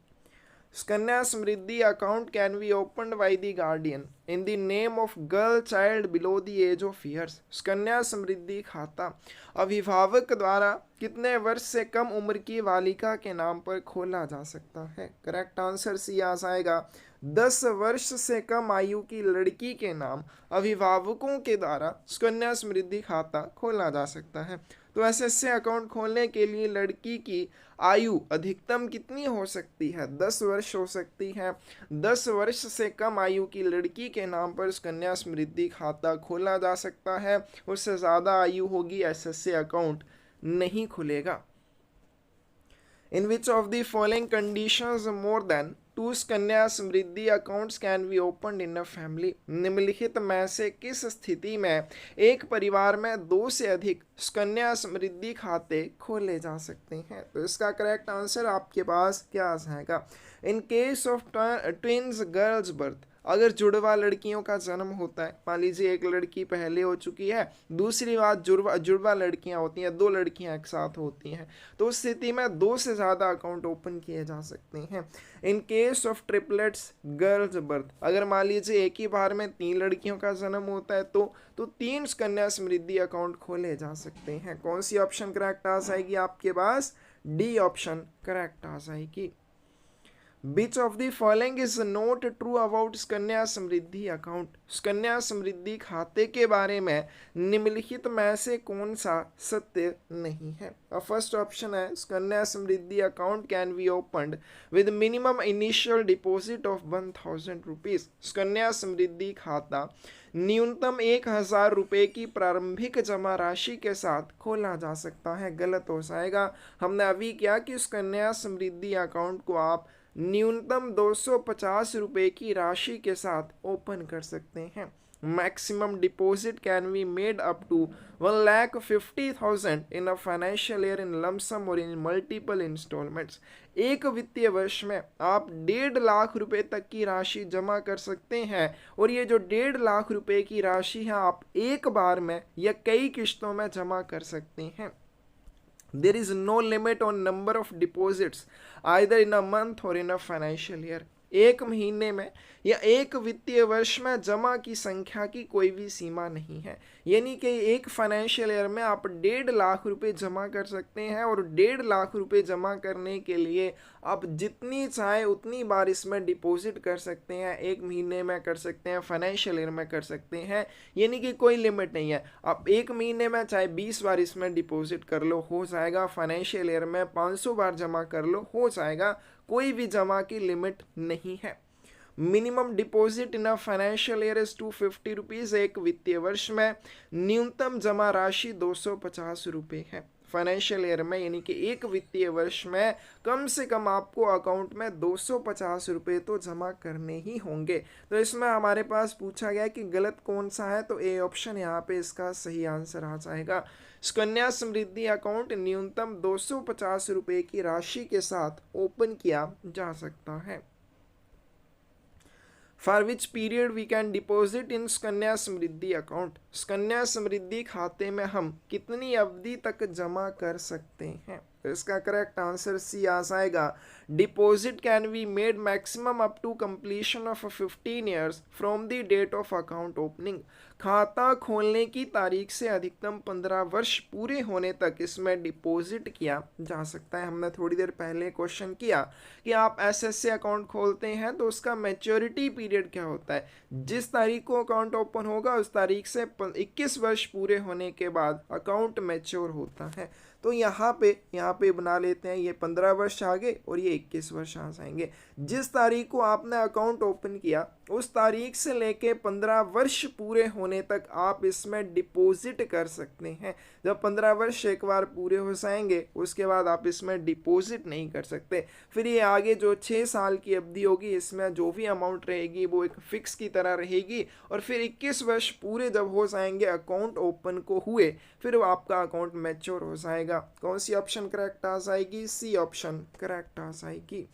Sukanya Samriddhi account can be opened by the guardian in the name of girl child below the age of years. Sukanya Samriddhi खाता अभिभावक द्वारा कितने वर्ष से कम उम्र की बालिका के नाम पर खोला जा सकता है। करेक्ट आंसर सी आ जाएगा। 10 वर्ष से कम आयु की लड़की के नाम अभिभावकों के द्वारा सुकन्या समृद्धि खाता खोला जा सकता है। तो एसएसए अकाउंट खोलने के लिए लड़की की आयु अधिकतम कितनी हो सकती है, 10 वर्ष हो सकती है। 10 वर्ष से कम आयु की लड़की के नाम पर सुकन्या समृद्धि खाता खोला जा सकता है। उससे ज़्यादा आयु होगी एसएसए अकाउंट नहीं खुलेगा। In which of the following conditions more than 2 Sukanya Samriddhi accounts can be open in a family. निम्नलिखित में से किस स्थिति में एक परिवार में 2 से अधिक सुकन्या समृद्धि खाते खोले जा सकते हैं। तो इसका करेक्ट आंसर आपके पास क्या आ जाएगा। इन case of twins girls birth, अगर जुड़वा लड़कियों का जन्म होता है, मान लीजिए एक लड़की पहले हो चुकी है, दूसरी बात जुड़वा लड़कियां होती हैं, 2 लड़कियां एक साथ होती हैं, तो उस स्थिति में 2 से ज़्यादा अकाउंट ओपन किए जा सकते हैं। इन case of triplets girls birth, अगर मान लीजिए एक ही बार में 3 लड़कियों का जन्म होता है तो 3 सुकन्या समृद्धि अकाउंट खोले जा सकते हैं। कौन सी ऑप्शन करेक्ट आ जाएगी आपके पास। डी ऑप्शन करेक्ट आ जाएगी। Which of the following is not true about Sukanya Samriddhi account? Sukanya Samriddhi खाते के बारे में निम्नलिखित में से कौन सा सत्य नहीं है? फर्स्ट ऑप्शन है Sukanya Samriddhi account can be opened with minimum initial deposit of 1000 rupees. Sukanya Samriddhi खाता न्यूनतम 1000 रुपये की प्रारंभिक जमा राशि के साथ खोला जा सकता है। गलत हो जाएगा। हमने अभी क्या कि सुकन्या समृद्धि अकाउंट को आप न्यूनतम 250 रुपये की राशि के साथ ओपन कर सकते हैं। Maximum deposit can be made up to 1,50,000 in a financial year in lump sum और इन मल्टीपल इंस्टॉलमेंट्स। एक वित्तीय वर्ष में आप 1.5 लाख रुपए तक की राशि जमा कर सकते हैं और ये जो 1.5 लाख रुपए की राशि है आप एक बार में या कई किश्तों में जमा कर सकते हैं। There is no limit on number of deposits either in a month or in a financial year. एक महीने में या एक वित्तीय वर्ष में जमा की संख्या की कोई भी सीमा नहीं है। यानी कि एक फाइनेंशियल ईयर में आप 1.5 लाख रुपए जमा कर सकते हैं और 1.5 लाख रुपए जमा करने के लिए आप जितनी चाहे उतनी बार इसमें डिपॉजिट कर सकते हैं। एक महीने में कर सकते हैं, फाइनेंशियल ईयर में कर सकते हैं, यानी कि कोई लिमिट नहीं है। आप एक महीने में चाहे 20 बार इसमें डिपॉजिट कर लो, हो जाएगा। फाइनेंशियल ईयर में 500 बार जमा कर लो, हो जाएगा। कोई भी जमा की लिमिट नहीं है। Minimum deposit in a financial year is 250 rupees. एक वित्तीय वर्ष में न्यूनतम जमा राशि 250 रुपये है फाइनेंशियल ईयर में, यानी कि एक वित्तीय वर्ष में कम से कम आपको अकाउंट में 250 रुपये तो जमा करने ही होंगे। तो इसमें हमारे पास पूछा गया कि गलत कौन सा है, तो ए ऑप्शन यहाँ पे इसका सही आंसर आ जाएगा। सुकन्या समृद्धि अकाउंट न्यूनतम 250 रुपये की राशि के साथ ओपन किया जा सकता है। For which period we can deposit in Sukanya Samriddhi account? Sukanya Samriddhi खाते में हम कितनी अवधि तक जमा कर सकते हैं? तो इसका करेक्ट आंसर सी आ जाएगा। Deposit can be made maximum up to completion of 15 years from the date of account opening. खाता खोलने की तारीख से अधिकतम 15 वर्ष पूरे होने तक इसमें डिपॉजिट किया जा सकता है। हमने थोड़ी देर पहले क्वेश्चन किया कि आप एसएससी अकाउंट खोलते हैं तो उसका मैच्योरिटी पीरियड क्या होता है? जिस तारीख को अकाउंट ओपन होगा उस तारीख से 21 वर्ष पूरे होने के बाद अकाउंट मैच्योर होता है। तो यहाँ पे बना लेते हैं, ये 15 वर्ष आगे और ये 21 वर्ष आ जाएंगे। जिस तारीख को आपने अकाउंट ओपन किया उस तारीख से लेके 15 वर्ष पूरे होने तक आप इसमें डिपॉजिट कर सकते हैं। जब 15 वर्ष एक बार पूरे हो जाएंगे उसके बाद आप इसमें डिपॉजिट नहीं कर सकते। फिर ये आगे जो 6 साल की अवधि होगी इसमें जो भी अमाउंट रहेगी वो एक फिक्स की तरह रहेगी और फिर 21 वर्ष पूरे जब हो जाएंगे अकाउंट ओपन को हुए फिर वो आपका अकाउंट मैच्योर हो जाएगा। कौन सी ऑप्शन करेक्ट आ जाएगी? सी ऑप्शन करेक्ट आ जाएगी।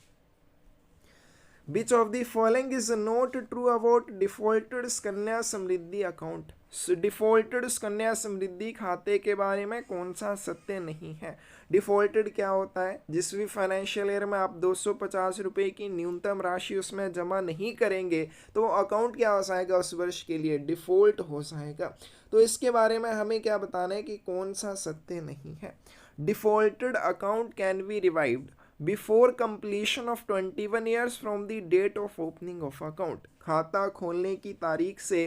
Which of the following is not true about defaulted Sukanya Samriddhi account? Defaulted Sukanya Samriddhi खाते के बारे में कौन सा सत्य नहीं है? डिफॉल्टेड क्या होता है? जिस भी फाइनेंशियल ईयर में आप 250 रुपये की न्यूनतम राशि उसमें जमा नहीं करेंगे तो अकाउंट क्या हो जाएगा उस वर्ष के लिए? डिफॉल्ट हो जाएगा। तो इसके बारे में हमें क्या बताना है कि कौन सा सत्य नहीं है। Defaulted account can be revived before completion of 21 years from the date of opening of account. खाता खोलने की तारीख से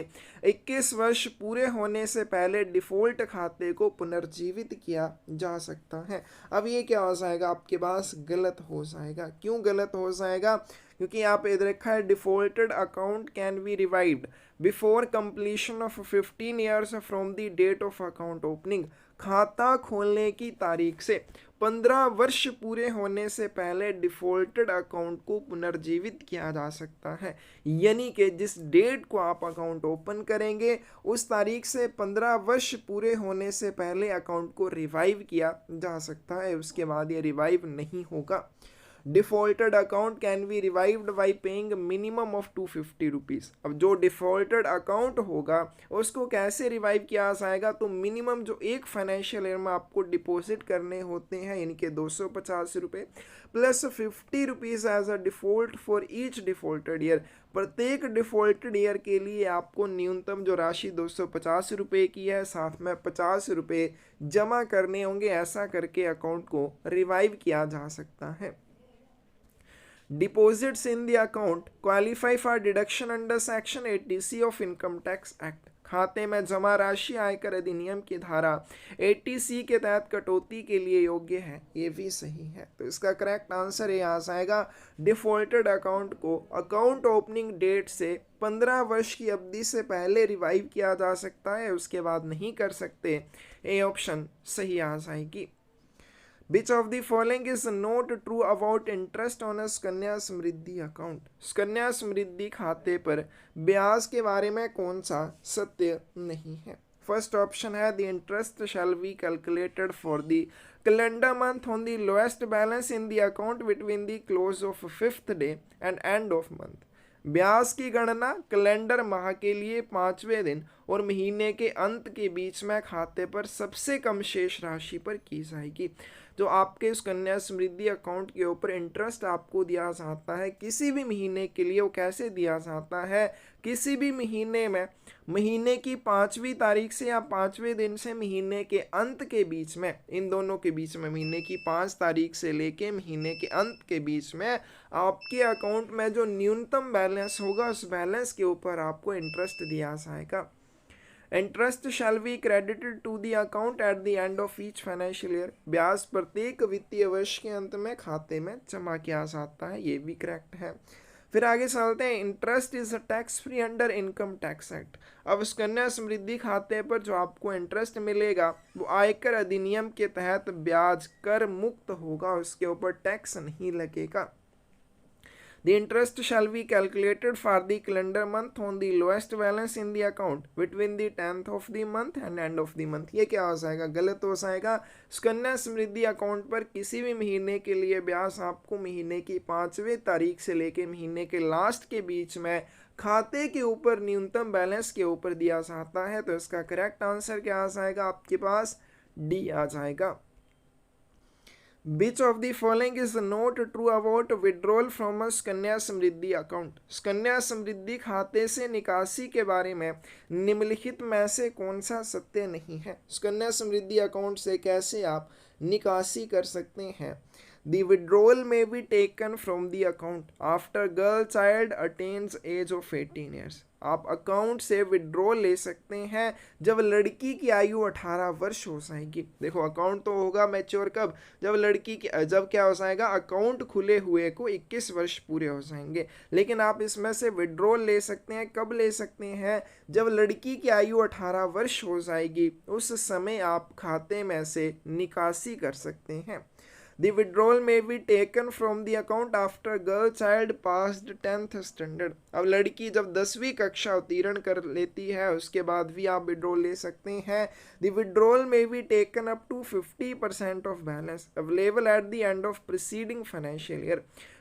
21 वर्ष पूरे होने से पहले डिफ़ॉल्ट खाते को पुनर्जीवित किया जा सकता है। अब ये क्या हो जाएगा आपके पास? गलत हो जाएगा। क्यों गलत हो जाएगा? क्योंकि यहाँ पे देखा है defaulted account can be revived before completion of 15 years from the date of account opening. खाता खोलने की तारीख से 15 वर्ष पूरे होने से पहले डिफॉल्टेड अकाउंट को पुनर्जीवित किया जा सकता है। यानी कि जिस डेट को आप अकाउंट ओपन करेंगे उस तारीख से 15 वर्ष पूरे होने से पहले अकाउंट को रिवाइव किया जा सकता है, उसके बाद ये रिवाइव नहीं होगा। Defaulted account can be revived by paying minimum of 250 rupees. अब जो डिफॉल्टेड अकाउंट होगा उसको कैसे रिवाइव किया जाएगा? तो मिनिमम जो एक फाइनेंशियल ईयर में आपको डिपॉजिट करने होते हैं यानी कि 250 रुपये plus 50 rupees as a default for each defaulted year. प्रत्येक डिफॉल्टेड ईयर के लिए आपको न्यूनतम जो राशि 250 रुपये की है साथ में 50 रुपये जमा करने होंगे। ऐसा करके अकाउंट को रिवाइव किया जा सकता है। Deposits in the account qualify for deduction under section 80C of income tax act. खाते में जमा राशि आयकर अधिनियम की धारा 80C के तहत कटौती के लिए योग्य है, ये भी सही है। तो इसका करेक्ट आंसर ये आ जाएगा, डिफॉल्टेड अकाउंट को अकाउंट ओपनिंग डेट से 15 वर्ष की अवधि से पहले रिवाइव किया जा सकता है, उसके बाद नहीं कर सकते। ए ऑप्शन सही आ जाएगी। Which of the following is not true about interest on a Sukanya Samriddhi account? Sukanya Samriddhi खाते पर ब्याज के बारे में कौन सा सत्य नहीं है? फर्स्ट ऑप्शन है the interest shall be calculated for the calendar month on the lowest balance in the account between the close of 5th day and end of month. ब्याज की गणना कैलेंडर माह के लिए 5वें दिन और महीने के अंत के बीच में खाते पर सबसे कम शेष राशि पर की जाएगी। जो आपके सुकन्या समृद्धि अकाउंट के ऊपर इंटरेस्ट आपको दिया जाता है किसी भी महीने के लिए, वो कैसे दिया जाता है? किसी भी महीने में महीने की 5वीं तारीख से या 5वें दिन से महीने के अंत के बीच में, इन दोनों के बीच में महीने की 5 तारीख से लेके महीने के अंत के बीच में आपके अकाउंट में जो न्यूनतम बैलेंस होगा उस बैलेंस के ऊपर आपको इंटरेस्ट दिया जाएगा। Interest shall be credited to the account at the end of each financial year. ब्याज प्रत्येक वित्तीय वर्ष के अंत में खाते में जमा किया जाता है, ये भी करेक्ट है। फिर आगे चलते हैं, interest is a tax free under income tax act. अब सुकन्या समृद्धि खाते पर जो आपको इंटरेस्ट मिलेगा वो आयकर अधिनियम के तहत ब्याज कर मुक्त होगा, उसके ऊपर टैक्स नहीं लगेगा। The interest shall be calculated for the calendar month on the lowest balance in the account between the 10th of the month and end of the month। ये क्या हो जाएगा? गलत हो जाएगा। सुकन्या समृद्धि अकाउंट पर किसी भी महीने के लिए ब्याज आपको महीने की 5वें तारीख से लेके महीने के लास्ट के बीच में खाते के ऊपर न्यूनतम बैलेंस के ऊपर दिया जाता है। तो इसका करेक्ट आंसर क्या आ जाएगा आपके पास? डी आ जाएगा। Which of the following is not true about withdrawal from a Sukanya Samriddhi account? Sukanya Samriddhi खाते से निकासी के बारे में निम्नलिखित में से कौन सा सत्य नहीं है? सुकन्या समृद्धि अकाउंट से कैसे आप निकासी कर सकते हैं? The withdrawal may be taken from the account after girl child attains age of 18 years। आप अकाउंट से विड्रॉ ले सकते हैं जब लड़की की आयु 18 वर्ष हो जाएगी। देखो अकाउंट तो होगा मैच्योर कब? जब लड़की की जब क्या हो जाएगा? अकाउंट खुले हुए को 21 वर्ष पूरे हो जाएंगे। लेकिन आप इसमें से विड्रॉ ले सकते हैं कब ले सकते हैं? जब लड़की की आयु 18 वर्ष हो जाएगी, उस समय आप खाते में से निकासी कर सकते हैं। The withdrawal may be taken from the account after girl child passed 10th standard। अब लड़की जब 10वीं कक्षा उत्तीर्ण कर लेती है उसके बाद भी आप विड्रॉल ले सकते हैं। The withdrawal may be taken up to 50% of balance available at the end of preceding financial year।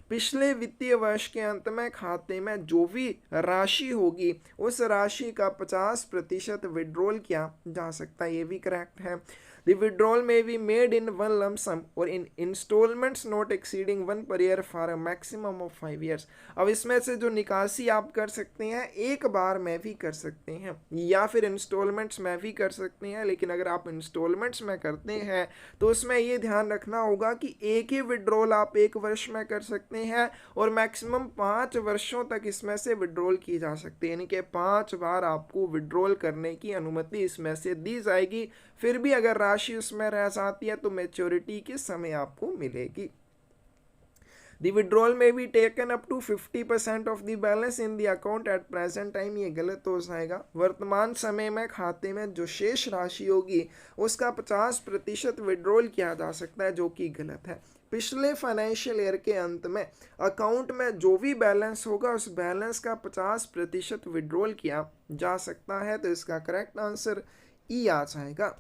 पिछले वित्तीय वर्ष के अंत में खाते में जो भी राशि होगी उस राशि का 50% विड्रॉल किया जा सकता है, ये भी करेक्ट है। The withdrawal may be made in one lump sum or in installments not exceeding 1 per year for a maximum of 5 years। अब इसमें से जो निकासी आप कर सकते हैं एक बार में भी कर सकते हैं या फिर इंस्टॉलमेंट्स में भी कर सकते हैं। लेकिन अगर आप इंस्टॉलमेंट्स में करते हैं तो उसमें ये ध्यान रखना होगा कि एक ही विड्रॉल आप 1 वर्ष में कर सकते हैं और मैक्सिमम 5 वर्षों तक इसमें से विड्रॉल की जा सकती है, यानी कि 5 बार आपको विड्रॉल करने की अनुमति इसमें से दी जाएगी। फिर भी अगर राशि उसमें रह जाती है तो मैच्योरिटी के समय आपको मिलेगी। The withdrawal may be taken up to 50% of the balance in the account at present time। ये गलत हो जाएगा। वर्तमान समय में खाते में जो शेष राशि होगी उसका 50% विड्रॉल किया जा सकता है, जो कि गलत है। पिछले फाइनेंशियल ईयर के अंत में अकाउंट में जो भी बैलेंस होगा उस बैलेंस का 50% विड्रॉल किया जा सकता है। तो इसका करेक्ट आंसर ई आ जाएगा।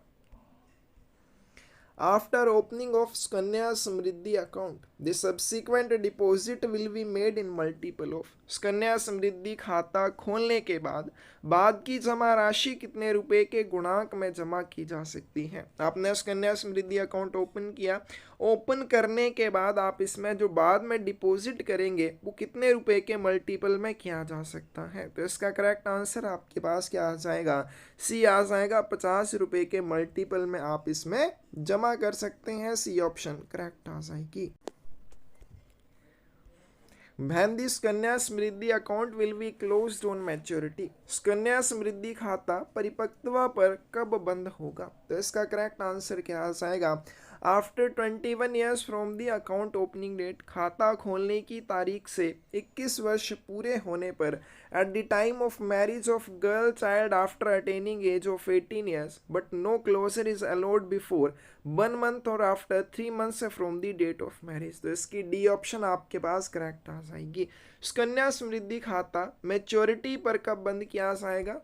After opening of Sukanya Samriddhi account, the subsequent deposit will be made in multiple of। Sukanya Samriddhi खाता खोलने के बाद की जमा राशि कितने रुपए के गुणांक में जमा की जा सकती है? आपने सुकन्या समृद्धि अकाउंट ओपन किया, ओपन करने के बाद आप इसमें जो बाद में डिपॉजिट करेंगे वो कितने रुपए के मल्टीपल में किया जा सकता है? तो इसका करेक्ट आंसर आपके पास क्या आ जाएगा? सी आ जाएगा। 50 रुपए के मल्टीपल में आप इसमें जमा कर सकते हैं। सी ऑप्शन करेक्ट आ जाएगी। When the Sukanya Samriddhi account will be closed on maturity, Sukanya Samriddhi खाता परिपक्वता पर कब बंद होगा? तो इसका करेक्ट आंसर क्या आ जाएगा? After 21 years from the account opening date, खाता खोलने की तारीख से 21 वर्ष पूरे होने पर, at the time of marriage of girl child after attaining age of 18 years, but no closure is allowed before 1 month और after 3 months from the date of marriage. तो इसकी डी ऑप्शन आपके पास करेक्ट आ जाएगी। सुकन्या समृद्धि खाता मैच्योरिटी पर कब बंद किया जाएगा?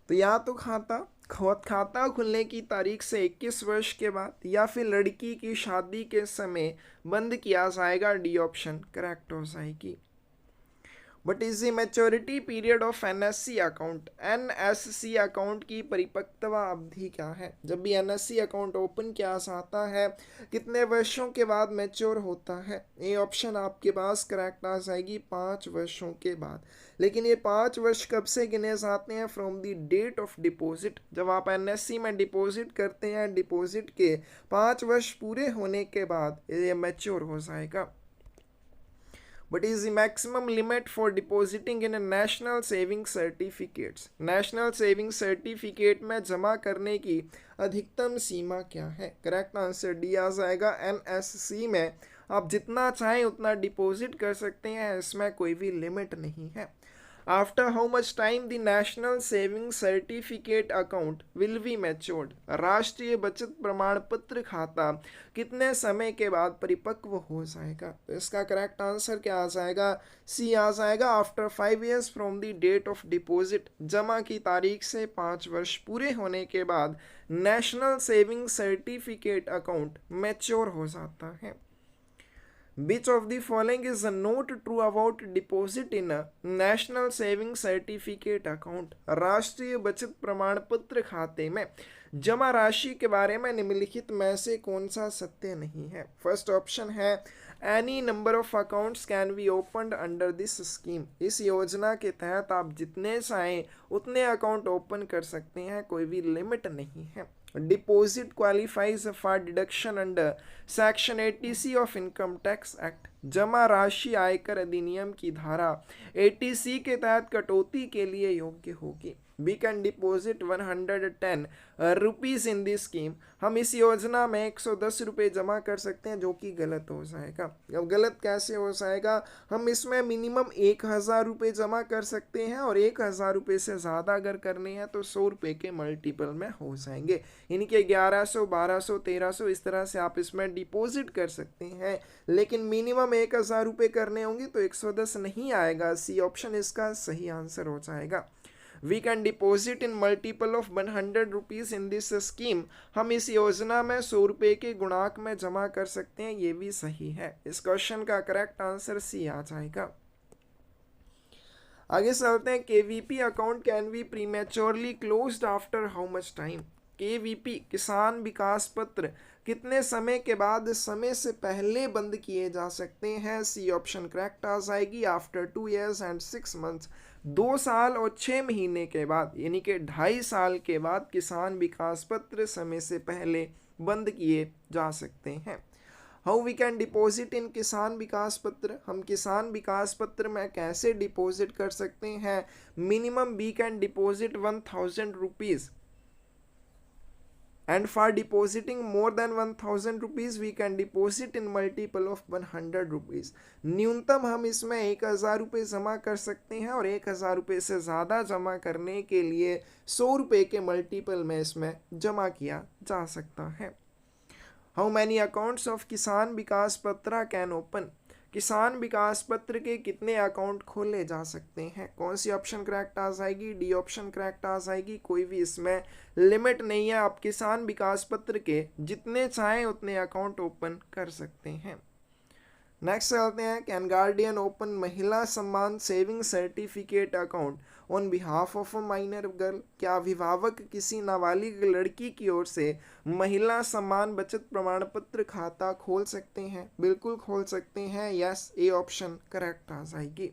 तो या तो खाता खुलने की तारीख से 21 वर्ष के बाद या फिर लड़की की शादी के समय बंद किया जाएगा। डी ऑप्शन करेक्ट हो जाएगी। But is the maturity period of NSC account, NSC account की परिपक्वता अवधि क्या है? जब भी एनएससी अकाउंट ओपन किया जाता है कितने वर्षों के बाद मैच्योर होता है? ये ऑप्शन आपके पास करेक्ट आ जाएगी 5 वर्षों के बाद। लेकिन ये 5 वर्ष कब से गिने जाते हैं? From the date of deposit. जब आप एनएससी में डिपॉजिट करते हैं, डिपॉजिट के 5 वर्ष पूरे होने के बाद ये मैच्योर हो जाएगा। What is the maximum limit for depositing in a national saving certificates? National saving certificate में जमा करने की अधिकतम सीमा क्या है? करेक्ट आंसर डी आ जाएगा। एनएससी में आप जितना चाहें उतना डिपॉजिट कर सकते हैं, इसमें कोई भी लिमिट नहीं है। After how much time the national saving certificate account will B matured? राष्ट्रीय बचत प्रमाण पत्र खाता कितने समय के बाद परिपक्व हो जाएगा? तो इसका करेक्ट आंसर क्या आ जाएगा? सी आ जाएगा। After 5 years from the date of deposit, जमा की तारीख से 5 वर्ष पूरे होने के बाद national saving certificate account mature हो जाता है। Which of the following is not true about deposit in a national saving certificate account? राष्ट्रीय बचत प्रमाण पत्र खाते में जमा राशि के बारे में निम्नलिखित में से कौन सा सत्य नहीं है? फर्स्ट ऑप्शन है any number of accounts can be opened under this scheme. इस योजना के तहत आप जितने चाहें उतने अकाउंट ओपन कर सकते हैं, कोई भी लिमिट नहीं है। Deposit qualifies for deduction under section 80C of income tax act. जमा राशि आयकर अधिनियम की धारा 80C के तहत कटौती के लिए योग्य होगी। We can deposit 110 rupees in this scheme. हम इस योजना में 110 रुपये जमा कर सकते हैं, जो कि गलत हो जाएगा। अब गलत कैसे हो जाएगा? हम इसमें मिनिमम 1000 रुपये जमा कर सकते हैं और 1000 रुपये से ज़्यादा अगर करने हैं तो 100 रुपये के मल्टीपल में हो जाएंगे। यानी कि 1100, 1200, 1300 इस तरह से आप इसमें डिपॉजिट कर सकते हैं, लेकिन मिनिमम 1000 रुपये करने होंगे तो 110 नहीं आएगा। सी ऑप्शन इसका सही आंसर हो जाएगा। We can deposit in multiple of 100 rupees in this scheme. हम इस योजना में 100 रुपये के गुणांक में जमा कर सकते हैं, ये भी सही है। इस क्वेश्चन का करेक्ट आंसर सी आ जाएगा। आगे चलते हैं। KVP account can B prematurely closed after how much time? KVP किसान विकास पत्र कितने समय के बाद समय से पहले बंद किए जा सकते हैं? सी ऑप्शन करेक्ट आ जाएगी। आफ्टर 2 ईयर्स एंड 6 मंथ्स, 2 साल और 6 महीने के बाद, यानी कि 2.5 साल के बाद किसान विकास पत्र समय से पहले बंद किए जा सकते हैं। How we can deposit in Kisan Vikas पत्र? हम किसान विकास पत्र में कैसे डिपॉजिट कर सकते हैं? Minimum we can deposit 1000 rupees and for depositing more than 1000 rupees we can deposit in multiple of 100 rupees। न्यूनतम हम इसमें 1000 रुपये जमा कर सकते हैं और 1000 रुपये से ज़्यादा जमा करने के लिए 100 रुपये के मल्टीपल में इसमें जमा किया जा सकता है। हाउ मैनी अकाउंट्स ऑफ किसान विकास पत्र कैन ओपन? किसान विकास पत्र के कितने अकाउंट खोले जा सकते हैं? कौन सी ऑप्शन करेक्ट आ जाएगी? डी ऑप्शन करेक्ट आ जाएगी। कोई भी इसमें लिमिट नहीं है, आप किसान विकास पत्र के जितने चाहें उतने अकाउंट ओपन कर सकते हैं। नेक्स्ट चलते हैं। कैन गार्डियन ओपन महिला Samman saving certificate account on behalf of a minor girl? क्या अभिभावक किसी नाबालिग लड़की की ओर से महिला सम्मान बचत प्रमाण पत्र खाता खोल सकते हैं? बिल्कुल खोल सकते हैं। यस, ए ऑप्शन करेक्ट आ जाएगी।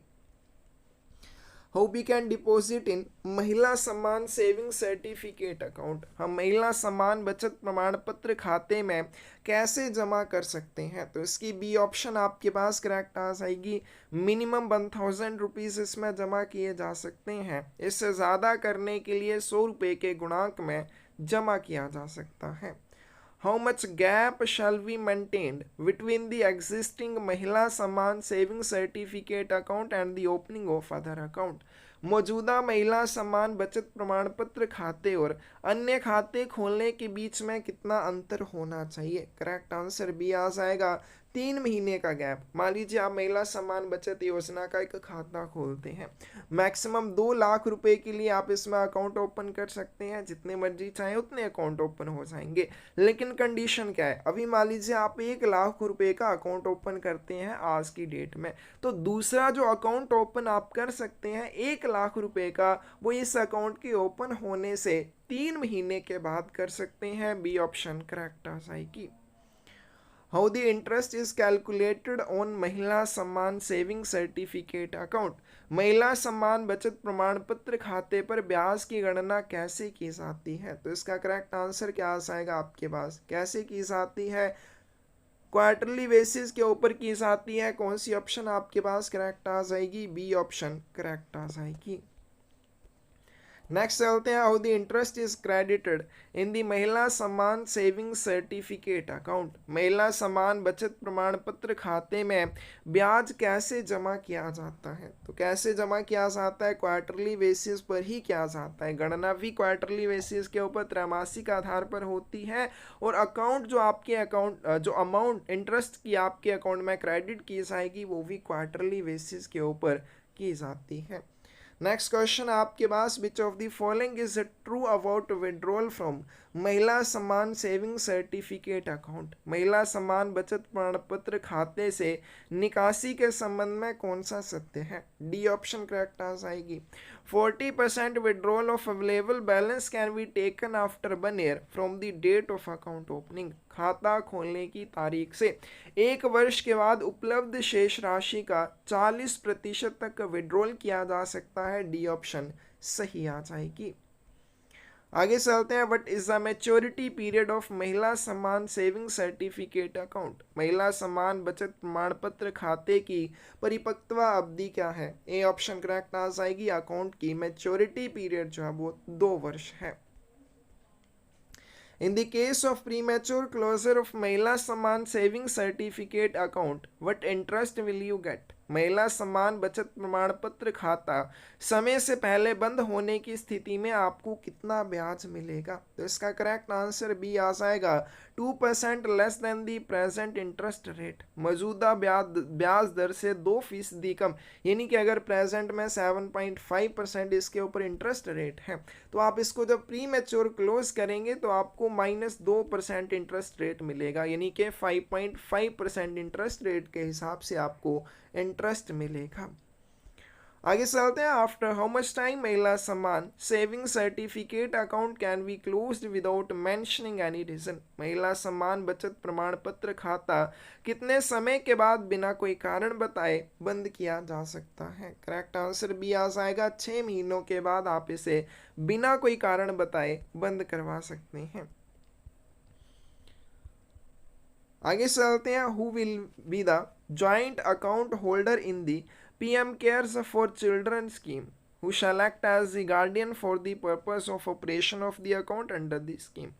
How we can deposit in Mahila Samman saving certificate account, हम महिला सम्मान बचत प्रमाण पत्र खाते में कैसे जमा कर सकते हैं। तो इसकी बी ऑप्शन आपके पास करेक्ट आ जाएगी। मिनिमम 1000 रुपीज़ इसमें जमा किए जा सकते हैं, इससे ज़्यादा करने के लिए 100 रुपये के गुणांक में जमा किया जा सकता है। How much gap shall be maintained between the existing महिला Samman saving certificate account and the opening of other account, मौजूदा महिला सम्मान बचत प्रमाण पत्र खाते और अन्य खाते खोलने के बीच में कितना अंतर होना चाहिए। करेक्ट आंसर बी आ जाएगा 3 महीने का गैप। मान लीजिए आप महिला सम्मान बचत योजना का एक खाता खोलते हैं, मैक्सिमम 2 लाख रुपए के लिए आप इसमें अकाउंट ओपन कर सकते हैं, जितने मर्जी चाहे उतने अकाउंट ओपन हो जाएंगे। लेकिन कंडीशन क्या है, अभी मान लीजिए आप 1 लाख रुपए का अकाउंट ओपन करते हैं आज की डेट में, तो दूसरा जो अकाउंट ओपन आप कर सकते हैं 1 लाख रुपए का, वो इस अकाउंट के ओपन होने से 3 महीने के बाद कर सकते हैं। बी ऑप्शन करेक्ट आ जाएगी। How the interest is calculated on महिला सम्मान सेविंग सर्टिफिकेट अकाउंट, महिला सम्मान बचत प्रमाण पत्र खाते पर ब्याज की गणना कैसे की जाती है। तो इसका करेक्ट आंसर क्या आ जाएगा आपके पास, कैसे की जाती है, क्वार्टरली बेसिस के ऊपर की जाती है। कौन सी ऑप्शन आपके पास करेक्ट आ जाएगी, बी ऑप्शन करेक्ट आ जाएगी। नेक्स्ट चलते हैं, how the interest is credited in the महिला सम्मान सेविंग सर्टिफिकेट अकाउंट, महिला सम्मान बचत प्रमाण पत्र खाते में ब्याज कैसे जमा किया जाता है। तो कैसे जमा किया जाता है, क्वार्टरली बेसिस पर ही किया जाता है, गणना भी क्वार्टरली बेसिस के ऊपर त्रैमासिक आधार पर होती है, और अकाउंट जो आपके अकाउंट जो अमाउंट इंटरेस्ट की आपके अकाउंट में क्रेडिट की जाएगी वो भी क्वार्टरली बेसिस के ऊपर की जाती है। नेक्स्ट क्वेश्चन आपके पास, which of the following is true about withdrawal from Mahila Samman saving certificate account, महिला सम्मान बचत प्रमाण पत्र खाते से निकासी के संबंध में कौन सा सत्य है। डी ऑप्शन करेक्ट आ जाएगी। 40% withdrawal of available balance can be taken after 1 year from the date of account opening, खाता खोलने की तारीख से 1 वर्ष के बाद उपलब्ध शेष राशि का 40% तक विड्रॉल किया जा सकता है। डी ऑप्शन सही आ जाएगी। आगे चलते हैं, what is the maturity period of महिला सम्मान सेविंग सर्टिफिकेट अकाउंट, महिला सम्मान बचत प्रमाण पत्र खाते की परिपक्वता अवधि क्या है। ए ऑप्शन करेक्ट आ जाएगी, अकाउंट की मैच्योरिटी पीरियड जो है वो 2 वर्ष है। In the case of premature closure of महिला Samman saving certificate account, what interest will you get? महिला सम्मान बचत प्रमाण पत्र खाता समय से पहले बंद होने की स्थिति में आपको कितना ब्याज मिलेगा। तो इसका करेक्ट आंसर बी आ जाएगा 2% less than the present interest rate, मौजूदा ब्याज दर से 2% कम, यानी कि अगर प्रेजेंट में 7.5% इसके ऊपर इंटरेस्ट रेट है, तो आप इसको जब प्री मैच्योर क्लोज करेंगे तो आपको -2% इंटरेस्ट रेट मिलेगा, यानी कि 5.5% इंटरेस्ट रेट के हिसाब से आपको इंटरेस्ट मिलेगा। आगे चलते हैं, after how much time Mahila Samman saving certificate account can be closed without mentioning any reason, Mahila Samman बचत प्रमाण पत्र खाता कितने समय के बाद बिना कोई कारण बताए बंद किया जा सकता है। करेक्ट आंसर बी आ जाएगा, 6 महीनों के बाद आप इसे बिना कोई कारण बताए बंद करवा सकते हैं। आगे चलते हैं, who will be the joint account holder in the PM cares for children scheme, who shall act as the guardian for the purpose of operation of the account under the scheme।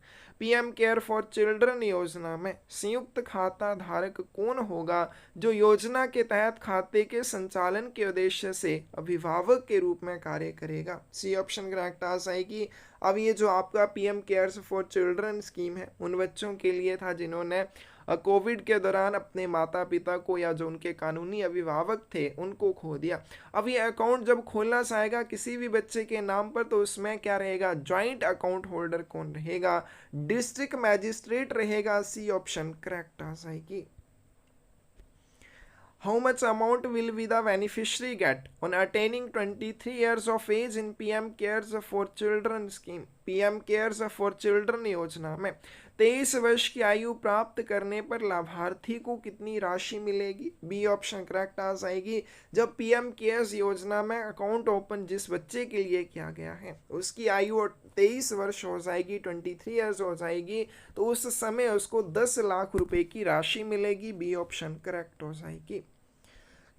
PM care for children योजना में संयुक्त खाता धारक कौन होगा जो योजना के तहत खाते के संचालन के उद्देश्य से अभिभावक के रूप में कार्य करेगा। सी ऑप्शन करेक्ट आ जाएगी। अब ये जो आपका PM cares for children scheme है उन बच्चों के लिए था जिन्होंने कोविड के दौरान अपने माता पिता को या जो उनके कानूनी अभिभावक थे उनको खो दिया। अब ये अकाउंट जब खोलना चाहेगा किसी भी बच्चे के नाम पर तो उसमें क्या रहेगा, जॉइंट अकाउंट होल्डर कौन रहेगा, डिस्ट्रिक्ट मैजिस्ट्रेट रहेगा। सी ऑप्शन करेक्ट आ जाएगी। How much amount will be the beneficiary get on attaining 23 years of age in PM Cares for Children scheme? PM Cares for Children योजना में 23 वर्ष की आयु प्राप्त करने पर लाभार्थी को कितनी राशि मिलेगी? बी ऑप्शन करेक्ट आ जाएगी। जब पीएम केयर्स योजना में अकाउंट ओपन जिस बच्चे के लिए किया गया है उसकी आयु 23 वर्ष हो जाएगी, 23 ईयर्स हो जाएगी, तो उस समय उसको 10 लाख रुपए की राशि मिलेगी। बी ऑप्शन करेक्ट हो जाएगी।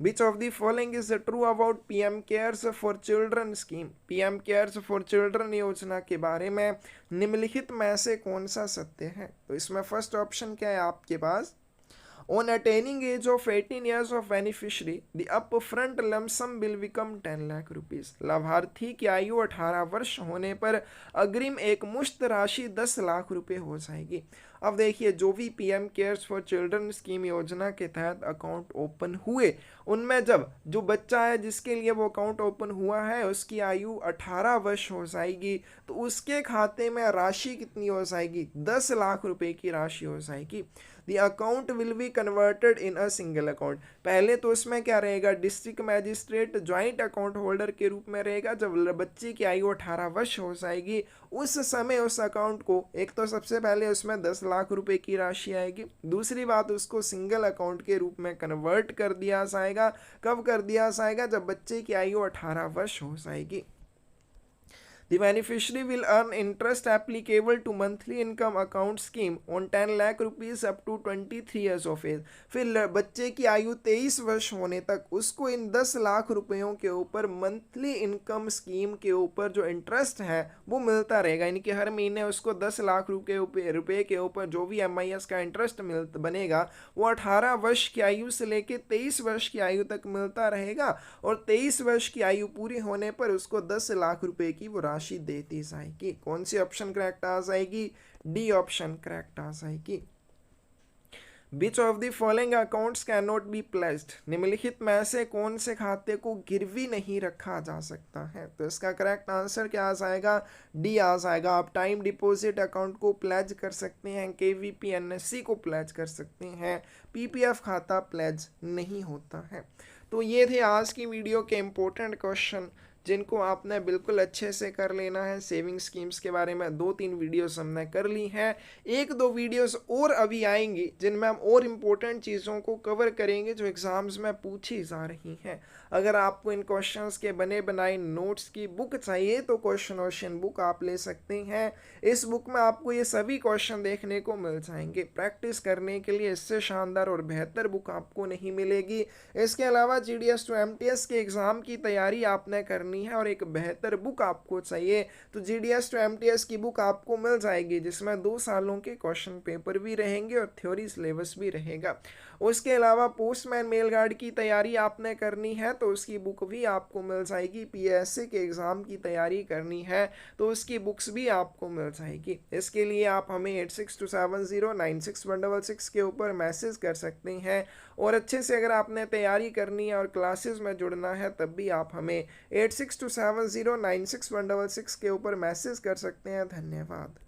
Which of the following is true about PM Cares for Children scheme? PM Cares for Children योजना के बारे में निम्नलिखित में से कौन सा सत्य है? तो इसमें फर्स्ट ऑप्शन क्या है आपके पास? On attaining age of 18 years of beneficiary, the upfront lump sum will become 10 lakh rupees. लाभार्थी की आयु 18 वर्ष होने पर अग्रिम एक मुश्त राशि 10 लाख रुपए हो जाएगी। अब देखिए, जो भी PM cares for children scheme योजना के तहत अकाउंट ओपन हुए, उनमें जब जो बच्चा है जिसके लिए वो अकाउंट ओपन हुआ है उसकी आयु 18 वर्ष हो जाएगी, तो उसके खाते में राशि कितनी हो जाएगी? 10 लाख रुपए की राशि हो जाएगी। The account will be converted in a single account. पहले तो उसमें क्या रहेगा? District magistrate joint account holder के रूप में रहेगा। जब बच्चे की आयु 18 वर्ष हो जाएगी उस समय उस अकाउंट को, एक तो सबसे पहले उसमें 10 लाख रुपए की राशि आएगी, दूसरी बात उसको सिंगल अकाउंट के रूप में कन्वर्ट कर दिया जाएगा। कब कर दिया जाएगा? जब बच्चे की आयु 18 वर्ष हो जाएगी। The beneficiary will earn interest applicable to monthly income account scheme on 10 lakh rupees up to 23 years of age। फिर बच्चे की आयु 23 वर्ष होने तक उसको इन 10 लाख रुपयों के ऊपर मंथली इनकम स्कीम के ऊपर जो इंटरेस्ट है वो मिलता रहेगा। यानी कि हर महीने उसको 10 लाख रुपए के ऊपर जो भी MIS का इंटरेस्ट बनेगा वो 18 वर्ष की आयु से लेके 23 वर्ष की आयु तक मिलता रहेगा, और 23 वर्ष की आयु पूरी होने पर उसको 10 लाख रुपए की वो राशि देती जाएगी। कौन सी ऑप्शन करेक्ट आ जाएगी? डी ऑप्शन करेक्ट आ जाएगी। Which of the following accounts cannot be pledged? निम्नलिखित में से कौन से खाते को गिरवी नहीं रखा जा सकता है? तो इसका करेक्ट आंसर क्या आ जाएगा? डी आ जाएगा। आप टाइम डिपॉजिट अकाउंट को प्लेज कर सकते हैं, KVP NSC को प्लेज कर सकते हैं, PPF खाता प्लेज नहीं होता है। तो ये थे आज की वीडियो के इम्पोर्टेंट क्वेश्चन जिनको आपने बिल्कुल अच्छे से कर लेना है। सेविंग स्कीम्स के बारे में 2-3 वीडियोस हमने कर ली हैं, 1-2 वीडियोस और अभी आएंगी जिनमें हम और इम्पोर्टेंट चीज़ों को कवर करेंगे जो एग्ज़ाम्स में पूछी जा रही हैं। अगर आपको इन क्वेश्चंस के बने बनाए नोट्स की बुक चाहिए तो क्वेश्चन ओशन बुक आप ले सकते हैं। इस बुक में आपको ये सभी क्वेश्चन देखने को मिल जाएंगे। प्रैक्टिस करने के लिए इससे शानदार और बेहतर बुक आपको नहीं मिलेगी। इसके अलावा GDS to MTS के एग्ज़ाम की तैयारी आपने करनी है और एक बेहतर बुक आपको चाहिए तो GDS to MTS की बुक आपको मिल जाएगी, जिसमें 2 सालों के क्वेश्चन पेपर भी रहेंगे और थ्योरी सिलेबस भी रहेगा। उसके अलावा पोस्टमैन मेल गार्ड की तैयारी आपने करनी है तो उसकी बुक भी आपको मिल जाएगी। PSC के एग्ज़ाम की तैयारी करनी है तो उसकी बुक्स भी आपको मिल जाएगी। इसके लिए आप हमें 8627096166 के ऊपर मैसेज कर सकते हैं, और अच्छे से अगर आपने तैयारी करनी है और क्लासेस में जुड़ना है तब भी आप हमें 8627096166 के ऊपर मैसेज कर सकते हैं। धन्यवाद।